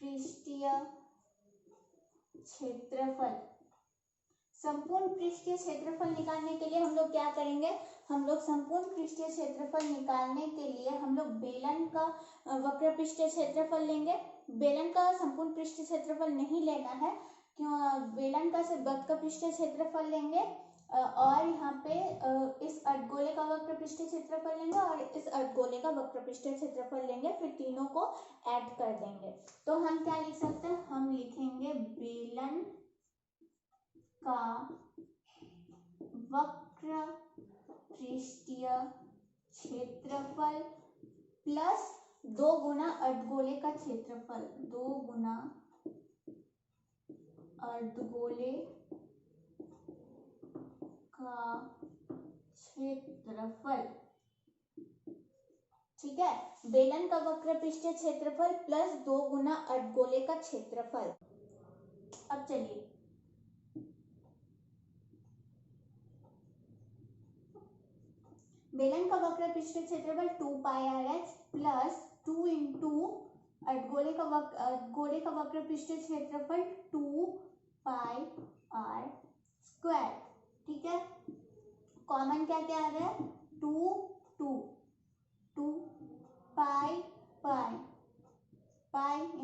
पृष्ठीय क्षेत्रफल। संपूर्ण पृष्ठीय क्षेत्रफल निकालने के लिए हम लोग क्या करेंगे, हम लोग संपूर्ण पृष्ठीय क्षेत्रफल निकालने के लिए हम लोग बेलन का वक्र पृष्ठीय क्षेत्रफल लेंगे। बेलन का संपूर्ण पृष्ठीय क्षेत्रफल नहीं लेना है, क्यों, बेलन का सिर्फ वृत्त का पृष्ठीय क्षेत्रफल लेंगे और यहाँ पे इस अर्धगोले का वक्र पृष्ठीय क्षेत्रफल लेंगे और इस अर्धगोले का वक्र पृष्ठीय क्षेत्रफल लेंगे, फिर तीनों को ऐड कर देंगे। तो हम क्या लिख सकते हैं, हम लिखेंगे बेलन का वक्र पृष्ठीय क्षेत्रफल प्लस 2 गुना अर्धगोले का क्षेत्रफल, 2 गुना अर्धगोले का क्षेत्रफल। ठीक है, बेलन का वक्र पृष्ठीय क्षेत्रफल प्लस 2 गुना अर्धगोले का क्षेत्रफल। अब चलिए बेलन का वक्र पृष्ठीय क्षेत्रफल 2πrh प्लस 2 इंटू अर्धगोले का वक्र पृष्ठीय क्षेत्रफल 2πr स्क्वायर। ठीक है, कॉमन क्या क्या आ रहा है, 2 पाई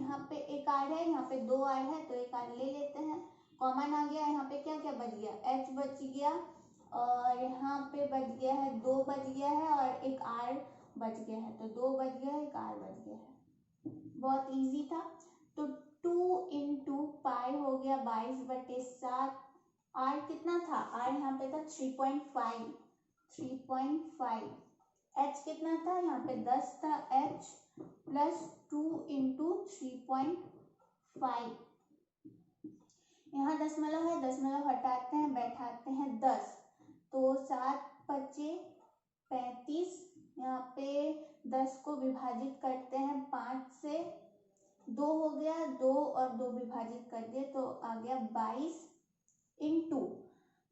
यहाँ पे एक आर है, यहाँ पे 2 आर है, तो एक आर ले लेते हैं, कॉमन आ गया। यहाँ पे क्या क्या बच गया, h बच गया और यहाँ पे बच गया है 2 बच गया है और एक आर बच गया है, तो 2 बच गया है, एक आर बच गया है। बहुत इजी था। तो 2 इंटू पाई हो गया 22/7। आर कितना था, आर यहाँ पे था 3.5। एच कितना था, यहाँ पे 10 था, एच प्लस 2 इंटू 3.5। यहाँ दशमलव है, दशमलव हटाते हैं, बैठाते हैं 10, तो 7 × 35। यहाँ पे 10 को विभाजित करते हैं 5 से, 2 हो गया, 2 और 2 विभाजित कर दिए तो आ गया 22 इंटू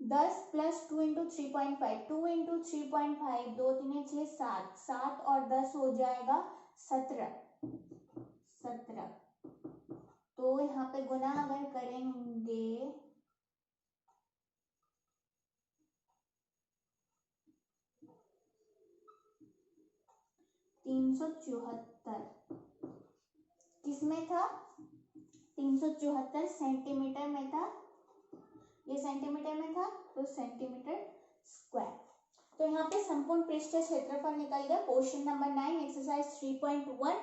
10 प्लस 2 इंटू 3.5, 2 इंटू 3.5, 2 3 6 7, 7 और 10 हो जाएगा 17। तो यहाँ पे गुना अगर करेंगे 374, किसमें था, 374 सेंटीमीटर में था, ये सेंटीमीटर में था, तो सेंटीमीटर स्क्वायर। तो यहाँ पे संपूर्ण पृष्ठीय क्षेत्रफल निकल गया। क्वेश्चन नंबर 9 एक्सरसाइज 3.1,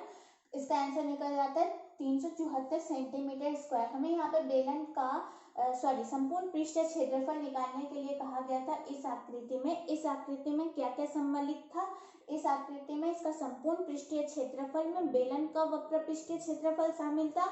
इसका आंसर निकल जाता है 374 सेंटीमीटर स्क्वायर। हमें यहाँ पे बेलन का संपूर्ण पृष्ठीय क्षेत्रफल निकालने के लिए कहा गया था इस आकृति में। इस आकृति में क्या क्या सम्मिलित था, इस आकृति में इसका संपूर्ण पृष्ठीय क्षेत्रफल में बेलन का वक्र पृष्ठीय क्षेत्रफल शामिल था,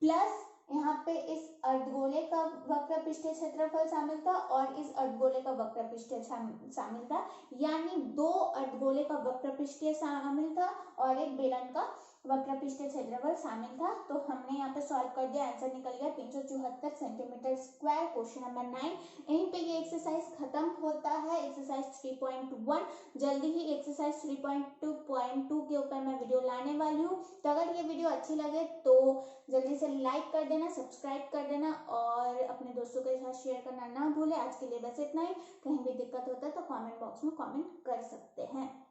प्लस यहाँ पे इस अर्धगोले का वक्र पृष्ठीय क्षेत्रफल शामिल था और इस अर्धगोले का वक्र पृष्ठीय शामिल था, यानी 2 अर्धगोले का वक्र पृष्ठीय शामिल था और एक बेलन का वक्र पृष्ठीय क्षेत्रफल शामिल था। तो हमने यहाँ पे सॉल्व कर दिया, आंसर निकल गया 374 सेंटीमीटर स्क्वायर। क्वेश्चन नंबर 9, यहीं पे ये एक्सरसाइज खत्म होता है, एक्सरसाइज 3.1। जल्दी ही एक्सरसाइज 3.2.2 के ऊपर मैं वीडियो लाने वाली हूँ। तो अगर ये वीडियो अच्छी लगे तो जल्दी से लाइक कर देना, सब्सक्राइब कर देना और अपने दोस्तों के साथ शेयर करना ना भूले। आज के लिए बस इतना ही, कहीं भी दिक्कत होता है तो कमेंट बॉक्स में कमेंट कर सकते हैं।